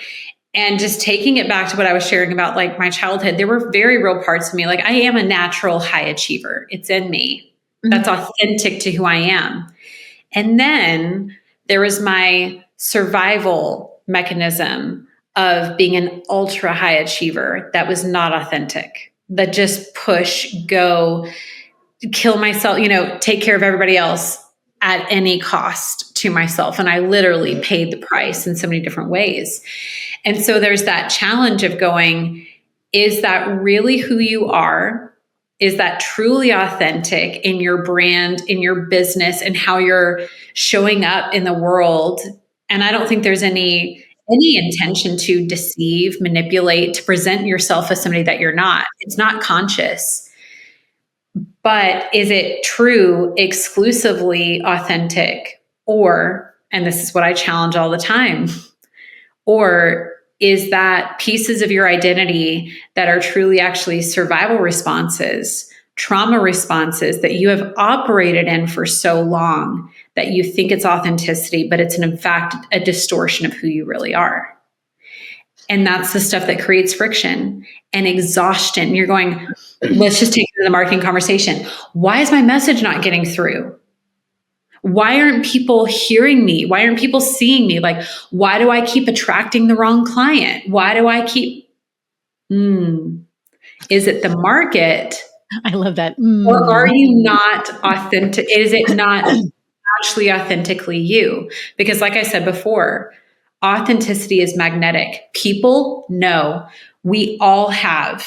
And just taking it back to what I was sharing about like my childhood, there were very real parts of me. Like I am a natural high achiever. It's in me. That's authentic to who I am. And then there was my survival mechanism of being an ultra high achiever that was not authentic, that just push, go, kill myself, take care of everybody else at any cost to myself. And I literally paid the price in so many different ways. And so there's that challenge of going, is that really who you are? Is that truly authentic in your brand, in your business, and how you're showing up in the world? And I don't think there's any intention to deceive, manipulate, to present yourself as somebody that you're not. It's not conscious. But is it true, exclusively authentic? Or, and this is what I challenge all the time, or is that pieces of your identity that are truly actually survival responses, trauma responses that you have operated in for so long that you think it's authenticity, but it's in fact a distortion of who you really are? And that's the stuff that creates friction and exhaustion. You're going, let's just take it to the marketing conversation. Why is my message not getting through? Why aren't people hearing me? Why aren't people seeing me? Like, why do I keep attracting the wrong client? Why do I keep, is it the market? I love that. Or are you not authentic? Is it not actually authentically you? Because like I said before, authenticity is magnetic. People know, we all have.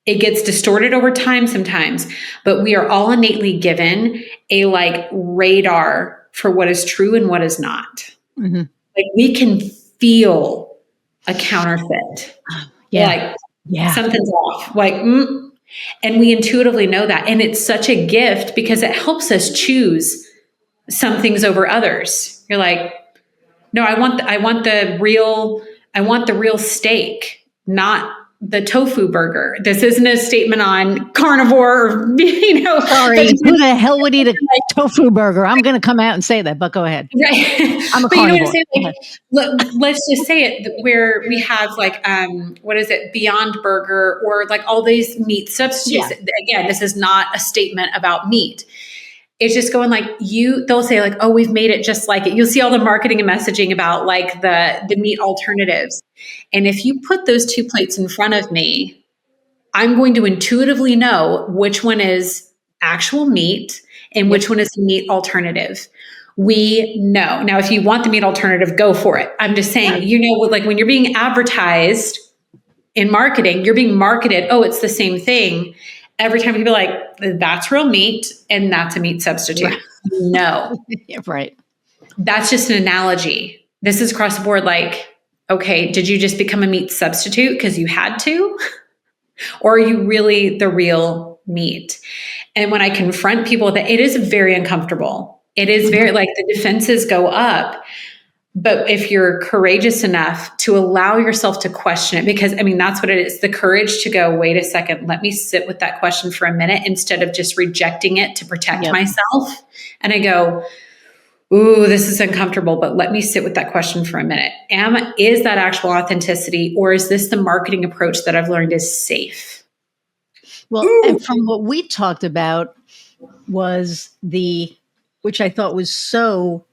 It gets distorted over time sometimes, but we are all innately given a like radar for what is true and what is not. Mm-hmm. Like we can feel a counterfeit. Something's off. And we intuitively know that. And it's such a gift because it helps us choose some things over others. You're like, no, I want the real steak, not the tofu burger. This isn't a statement on carnivore, Sorry, who the hell would eat a tofu burger? I'm going to come out and say that, but go ahead. Right. I'm a carnivore. Let's just say it where we have like, what is it? Beyond Burger or like all these meat substitutes. Yeah. Again, this is not a statement about meat. It's just going like they'll say like, oh, we've made it just like it. You'll see all the marketing and messaging about like the meat alternatives. And if you put those two plates in front of me, I'm going to intuitively know which one is actual meat and which one is meat alternative. We know. Now, if you want the meat alternative, go for it. I'm just saying, like when you're being advertised in marketing, you're being marketed, oh, it's the same thing. Every time people are like, that's real meat and that's a meat substitute. Right. No. Yeah, right. That's just an analogy. This is across the board. Like, okay, did you just become a meat substitute because you had to? Or are you really the real meat? And when I confront people with it is very uncomfortable. It is very like the defenses go up. But if you're courageous enough to allow yourself to question it, because I mean, that's what it is, the courage to go, wait a second, let me sit with that question for a minute instead of just rejecting it to protect myself. And I go, ooh, this is uncomfortable, but let me sit with that question for a minute. Is that actual authenticity, or is this the marketing approach that I've learned is safe? Well, and from what we talked about was which I thought was so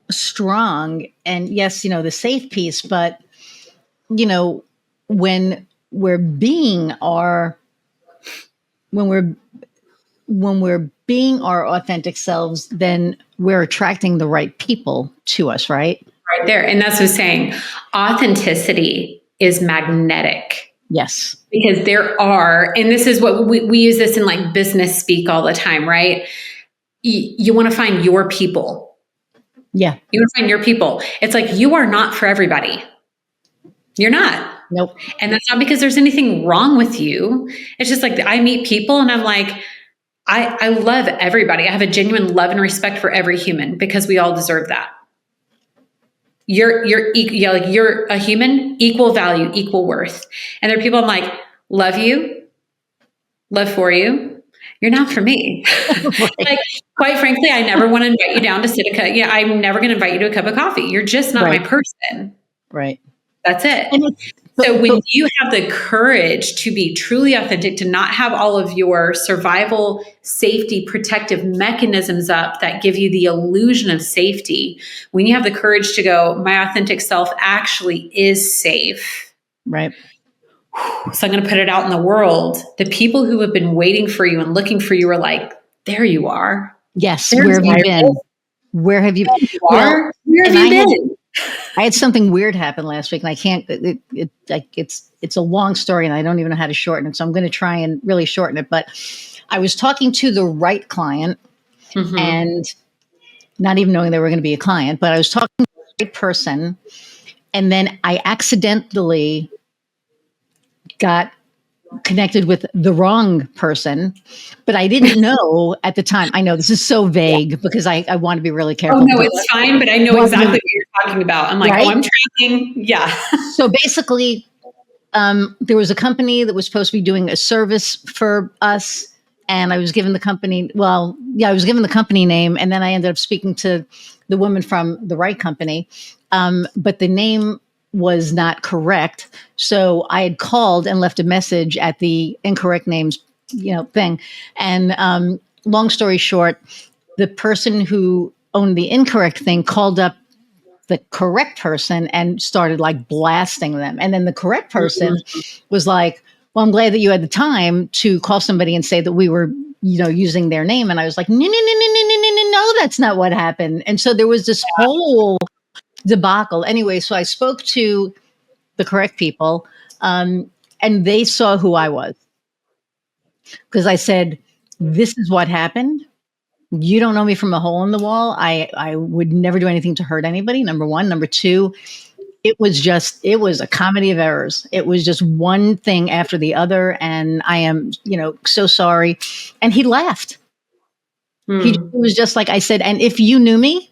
strong, and yes, the safe piece, but when we're being our authentic selves, then we're attracting the right people to us, right? Right there. And that's what I'm saying. Authenticity is magnetic. Yes. Because there are, and this is what we use this in like business speak all the time, right? You want to find your people. Yeah. You want to find your people. It's like, you are not for everybody. You're not. Nope. And that's not because there's anything wrong with you. It's just like I meet people and I'm like, I love everybody. I have a genuine love and respect for every human because we all deserve that. You're a human, equal value, equal worth. And there are people I'm like, love you, love for you. You're not for me. Right. Like, quite frankly, I never want to invite you down to sit I'm never going to invite you to a cup of coffee. You're just not my person. Right. That's it. So when you have the courage to be truly authentic, to not have all of your survival, safety, protective mechanisms up that give you the illusion of safety, when you have the courage to go, my authentic self actually is safe. Right. So I'm going to put it out in the world. The people who have been waiting for you and looking for you are like, there you are. Yes. Where have you been? Where have you been? Where have you been? I had something weird happen last week, and I can't. It's a long story, and I don't even know how to shorten it. So I'm going to try and really shorten it. But I was talking to the right client, and not even knowing they were going to be a client, but I was talking to the right person, and then I accidentally got connected with the wrong person, but I didn't know at the time. I know this is so vague because I want to be really careful. Oh, no, it's fine, but I know exactly what you're talking about. I'm like, right? Oh, I'm tracking. Yeah. So basically, there was a company that was supposed to be doing a service for us, and I was given the company. I was given the company name, and then I ended up speaking to the woman from the right company, but the name was not correct. So I had called and left a message at the incorrect names, thing. And long story short, the person who owned the incorrect thing called up the correct person and started like blasting them. And then the correct person was like, well, I'm glad that you had the time to call somebody and say that we were, using their name. And I was like, no, that's not what happened. And so there was this whole debacle. Anyway, so I spoke to the correct people, and they saw who I was. Because I said, this is what happened. You don't know me from a hole in the wall. I would never do anything to hurt anybody, number one. Number two, it was a comedy of errors. It was just one thing after the other. And I am, so sorry. And he laughed. He was just like, I said, and if you knew me,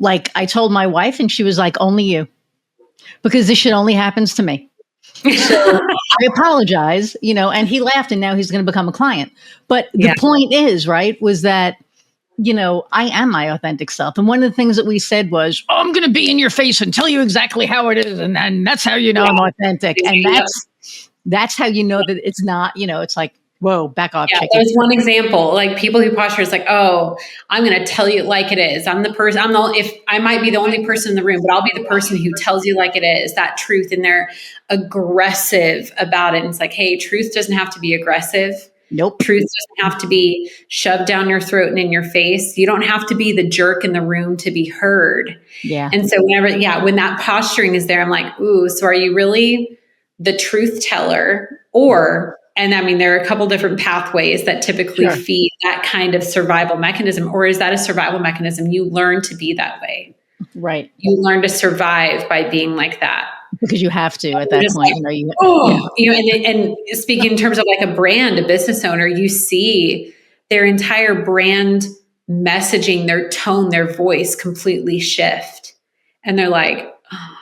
like I told my wife, and she was like, only you, because this shit only happens to me. So I apologize, and he laughed, and now he's going to become a client. But the point is, right, was that, I am my authentic self. And one of the things that we said was, I'm going to be in your face and tell you exactly how it is. And that's how you know I'm authentic. And that's how you know that it's not, it's like, Whoa, back off, Yeah, chicken. there's one example. Like people who posture is like, oh, I'm going to tell you like it is. I'm the person. If I might be the only person in the room, but I'll be the person who tells you like it is, that truth. And they're aggressive about it. And it's like, hey, truth doesn't have to be aggressive. Nope. Truth doesn't have to be shoved down your throat and in your face. You don't have to be the jerk in the room to be heard. Yeah. And so when that posturing is there, I'm like, ooh, so are you really the truth teller? And I mean, there are a couple different pathways that typically feed that kind of survival mechanism. Or is that a survival mechanism? You learn to be that way. Right. You learn to survive by being like that. Because you have to at that point. And speaking in terms of like a brand, a business owner, you see their entire brand messaging, their tone, their voice completely shift. And they're like, oh,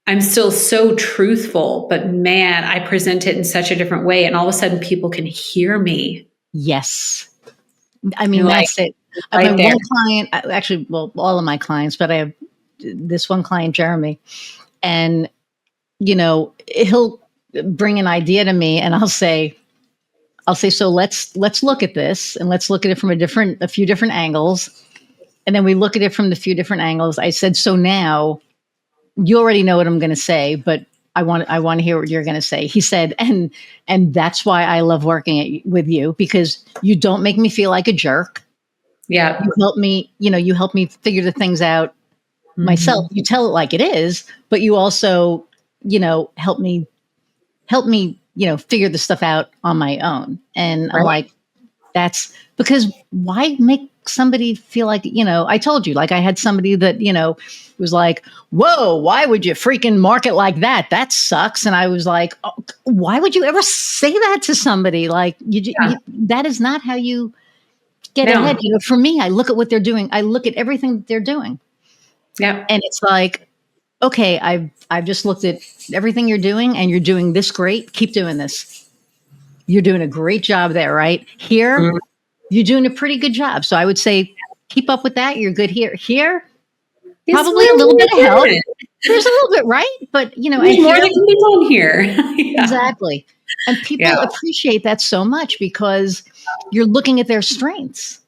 I'm still so truthful, but man, I present it in such a different way. And all of a sudden people can hear me. Yes. I mean, that's it. I have one client, actually, well, all of my clients, but I have this one client, Jeremy, and, he'll bring an idea to me and I'll say, so let's look at this and let's look at it from a few different angles. And then we look at it from the few different angles. I said, so now you already know what I'm going to say, but I want to hear what you're going to say. He said, and that's why I love working with you, because you don't make me feel like a jerk. Yeah. You help me figure the things out myself. You tell it like it is, but you also, help me, figure the stuff out on my own. And I'm like, that's because why make somebody feel like, I told you, like I had somebody that, was like, whoa, why would you freaking market like that? That sucks. And I was like, oh, why would you ever say that to somebody? Like that is not how you get ahead. For me, I look at what they're doing. I look at everything that they're doing. Yeah. And it's like, okay, I've just looked at everything you're doing and you're doing this great. Keep doing this. You're doing a great job there, right? Here, you're doing a pretty good job. So I would say, keep up with that. You're good here. Here, probably a little bit of help. There's a little bit, right? But, there's more that can be done here. Yeah. Exactly. And people appreciate that so much because you're looking at their strengths.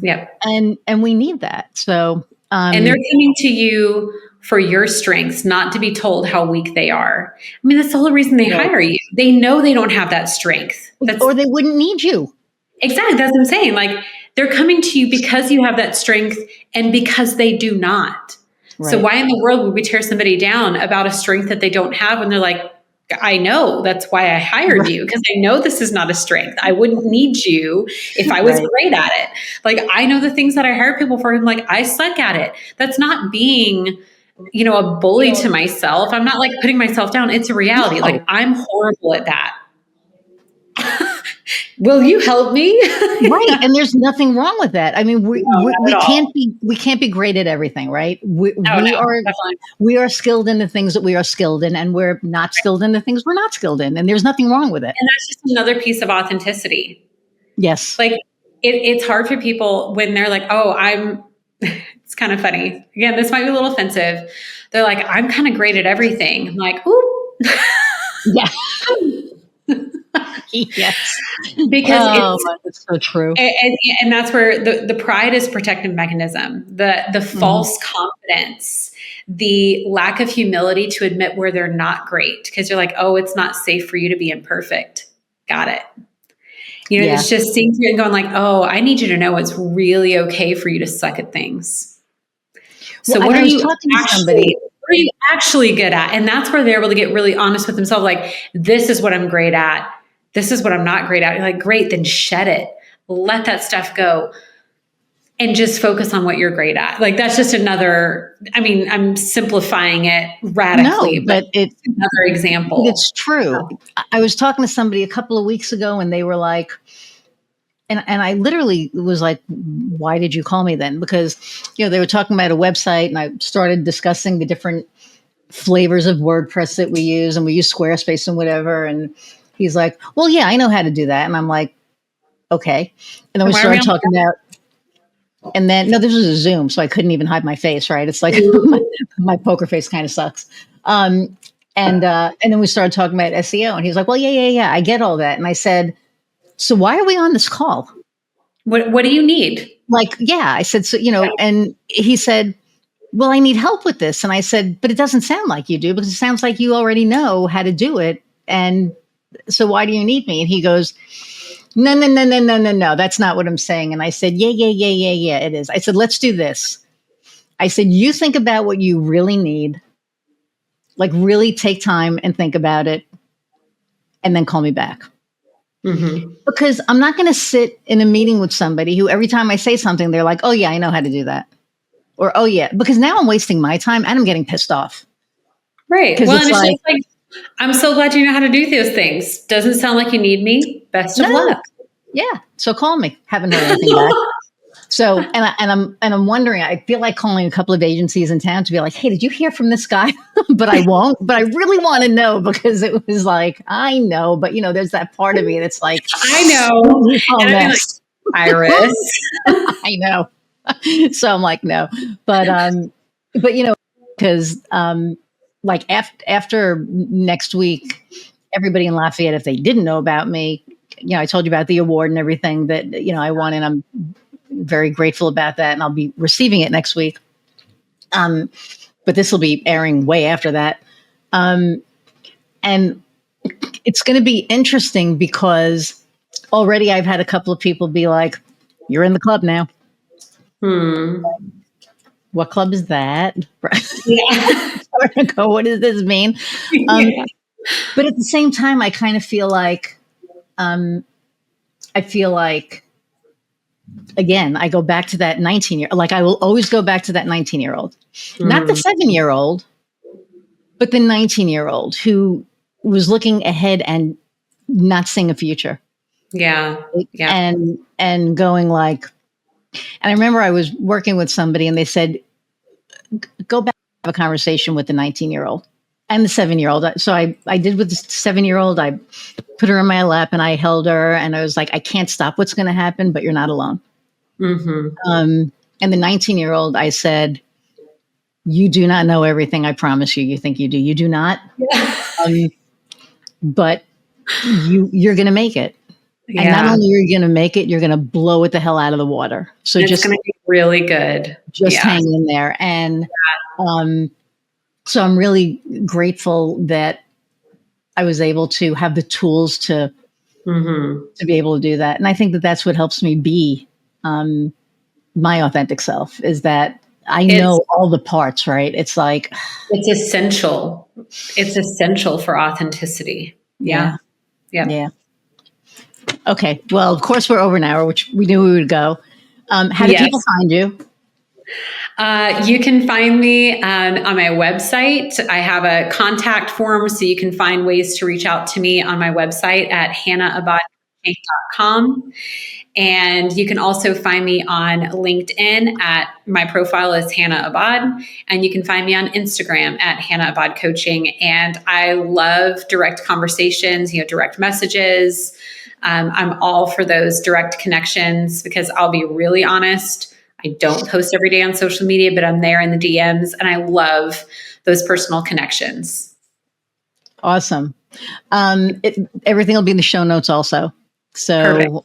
Yeah. And we need that. So, and they're coming to you for your strengths, not to be told how weak they are. I mean, that's the whole reason they hire you. They know they don't have that strength. Or they wouldn't need you. Exactly. That's what I'm saying. Like they're coming to you because you have that strength and because they do not. Right. So why in the world would we tear somebody down about a strength that they don't have when they're like, I know that's why I hired you, because I know this is not a strength. I wouldn't need you if I was great at it. Like I know the things that I hire people for and like I suck at it. That's not being a bully to myself. I'm not like putting myself down. It's a reality. No. Like I'm horrible at that. Will you help me? Right. And there's nothing wrong with that. I mean, we can't be great at everything, right? We are skilled in the things that we are skilled in, and we're not skilled in the things we're not skilled in. And there's nothing wrong with it. And that's just another piece of authenticity. Yes. Like it's hard for people when they're like, oh, it's kind of funny. Again, this might be a little offensive. They're like, I'm kind of great at everything. I'm like, ooh. Yeah. Yes. Because it's so true. And that's where the pride is a protective mechanism, the false confidence, the lack of humility to admit where they're not great. Because you're like, oh, it's not safe for you to be imperfect. Got it. It's just seeing through and going like, oh, I need you to know it's really okay for you to suck at things. So what are you actually good at? And that's where they're able to get really honest with themselves. Like, this is what I'm great at. This is what I'm not great at. You're like, great, then shed it. Let that stuff go and just focus on what you're great at. Like, that's just I'm simplifying it radically, but it's another example. It's true. I was talking to somebody a couple of weeks ago and they were like, and I literally was like, why did you call me then? Because, they were talking about a website and I started discussing the different flavors of WordPress that we use, and we use Squarespace and whatever. And he's like, well, yeah, I know how to do that. And I'm like, okay. And then we started talking about, and then, no, this was a Zoom, so I couldn't even hide my face, right? It's like my poker face kind of sucks. And then we started talking about SEO and he's like, well, yeah, I get all that. And I said, so why are we on this call? What do you need? Like, yeah, I said, so, and he said, well, I need help with this. And I said, but it doesn't sound like you do, because it sounds like you already know how to do it. And so why do you need me? And he goes, no, no, no, no, no, no, no. That's not what I'm saying. And I said, yeah, it is. I said, let's do this. I said, you think about what you really need, like really take time and think about it, and then call me back. Mm-hmm. Because I'm not going to sit in a meeting with somebody who every time I say something, they're like, oh yeah, I know how to do that. Or, oh yeah, because now I'm wasting my time and I'm getting pissed off. Right. Well, and it's just like, I'm so glad you know how to do those things. Doesn't sound like you need me. Best of luck. Yeah. So call me. Haven't heard anything back. So, and I'm wondering, I feel like calling a couple of agencies in town to be like, hey, did you hear from this guy? But I won't, but I really want to know, because it was like, I know, but there's that part of me that's like, I know. And I'd be like, Iris. I know. So I'm like, no, but because like after next week, everybody in Lafayette, if they didn't know about me, I told you about the award and everything that, I won, and I'm very grateful about that. And I'll be receiving it next week. But this will be airing way after that. And it's going to be interesting, because already I've had a couple of people be like, you're in the club now. What club is that? Yeah. What does this mean? But at the same time, I kind of feel like, again, I go back to that 19-year-old. Like, I will always go back to that 19-year-old, not the 7-year-old, but the 19-year-old who was looking ahead and not seeing a future. Yeah. Yeah. And going like, and I remember I was working with somebody and they said, go back and have a conversation with the 19-year-old and the 7-year-old. So I did with the 7-year-old. I put her in my lap and I held her, and I was like, I can't stop what's going to happen, but you're not alone. Mm-hmm. And the 19-year-old, I said, you do not know everything. I promise you. You think you do. You do not. Yeah. But you're going to make it. Yeah. And not only are you going to make it, you're going to blow it the hell out of the water. So it's going to be really good. Just hang in there. And so I'm really grateful that I was able to have the tools to be able to do that. And I think that that's what helps me be my authentic self, is that I know all the parts, right? It's like, it's essential. It's essential for authenticity. Yeah. Okay. Well, of course we're over an hour, which we knew we would go. How do people find you? You can find me on my website. I have a contact form, so you can find ways to reach out to me on my website at hannahAbbott.com. And you can also find me on LinkedIn my profile is Hannah Abbott, and you can find me on Instagram at Hannah Abbott Coaching. And I love direct conversations, direct messages. I'm all for those direct connections, because I'll be really honest, I don't post every day on social media, but I'm there in the DMs, and I love those personal connections. Awesome. Everything will be in the show notes also. So,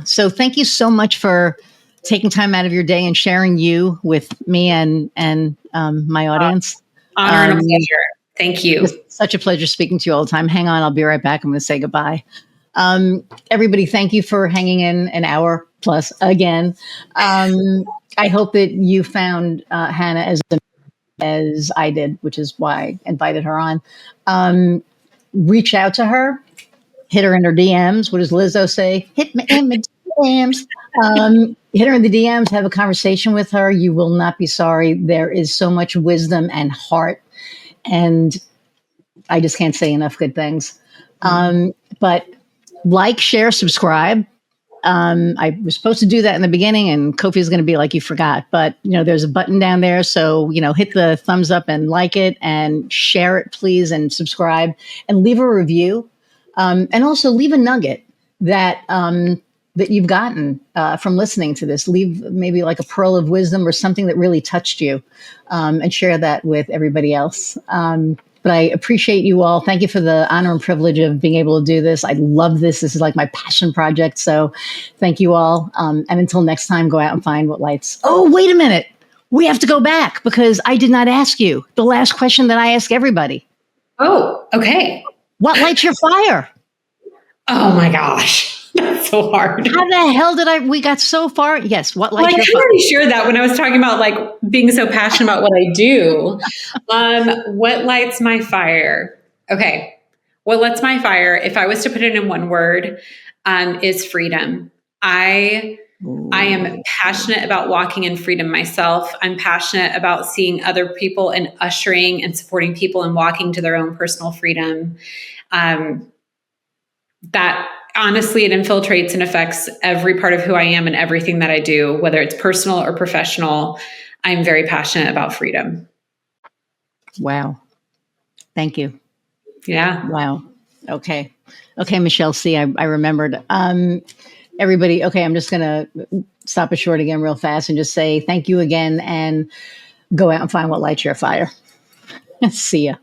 So thank you so much for taking time out of your day and sharing you with me and my audience. Honor and a pleasure. Thank you. It's such a pleasure speaking to you all the time. Hang on, I'll be right back. I'm going to say goodbye. Everybody, thank you for hanging in an hour plus again. I hope that you found Hannah as I did, which is why I invited her on. Reach out to her. Hit her in her DMs. What does Lizzo say? Hit me in the DMs. Hit her in the DMs. Have a conversation with her. You will not be sorry. There is so much wisdom and heart, and I just can't say enough good things. But like, share, subscribe. I was supposed to do that in the beginning, and Kofi's going to be like, you forgot. But, there's a button down there. So, hit the thumbs up and like it, and share it, please, and subscribe, and leave a review. And also leave a nugget that that you've gotten from listening to this. Leave maybe like a pearl of wisdom or something that really touched you, and share that with everybody else. But I appreciate you all. Thank you for the honor and privilege of being able to do this. I love this. This is like my passion project. So thank you all. And until next time, go out and find what lights. Oh, wait a minute. We have to go back because I did not ask you the last question that I ask everybody. Oh, okay. What lights your fire? Oh my gosh. That's so hard. How the hell we got so far? Yes. What lights your fire? I already shared that when I was talking about like being so passionate about what I do. What lights my fire? Okay. What lights my fire, if I was to put it in one word, is freedom. I am passionate about walking in freedom myself. I'm passionate about seeing other people and ushering and supporting people and walking to their own personal freedom. That honestly, it infiltrates and affects every part of who I am and everything that I do, whether it's personal or professional. I'm very passionate about freedom. Wow. Thank you. Yeah. Wow. Okay. Okay, Michelle C., I remembered. Everybody, okay, I'm just going to stop it short again real fast and just say thank you again and go out and find what lights your fire. See ya.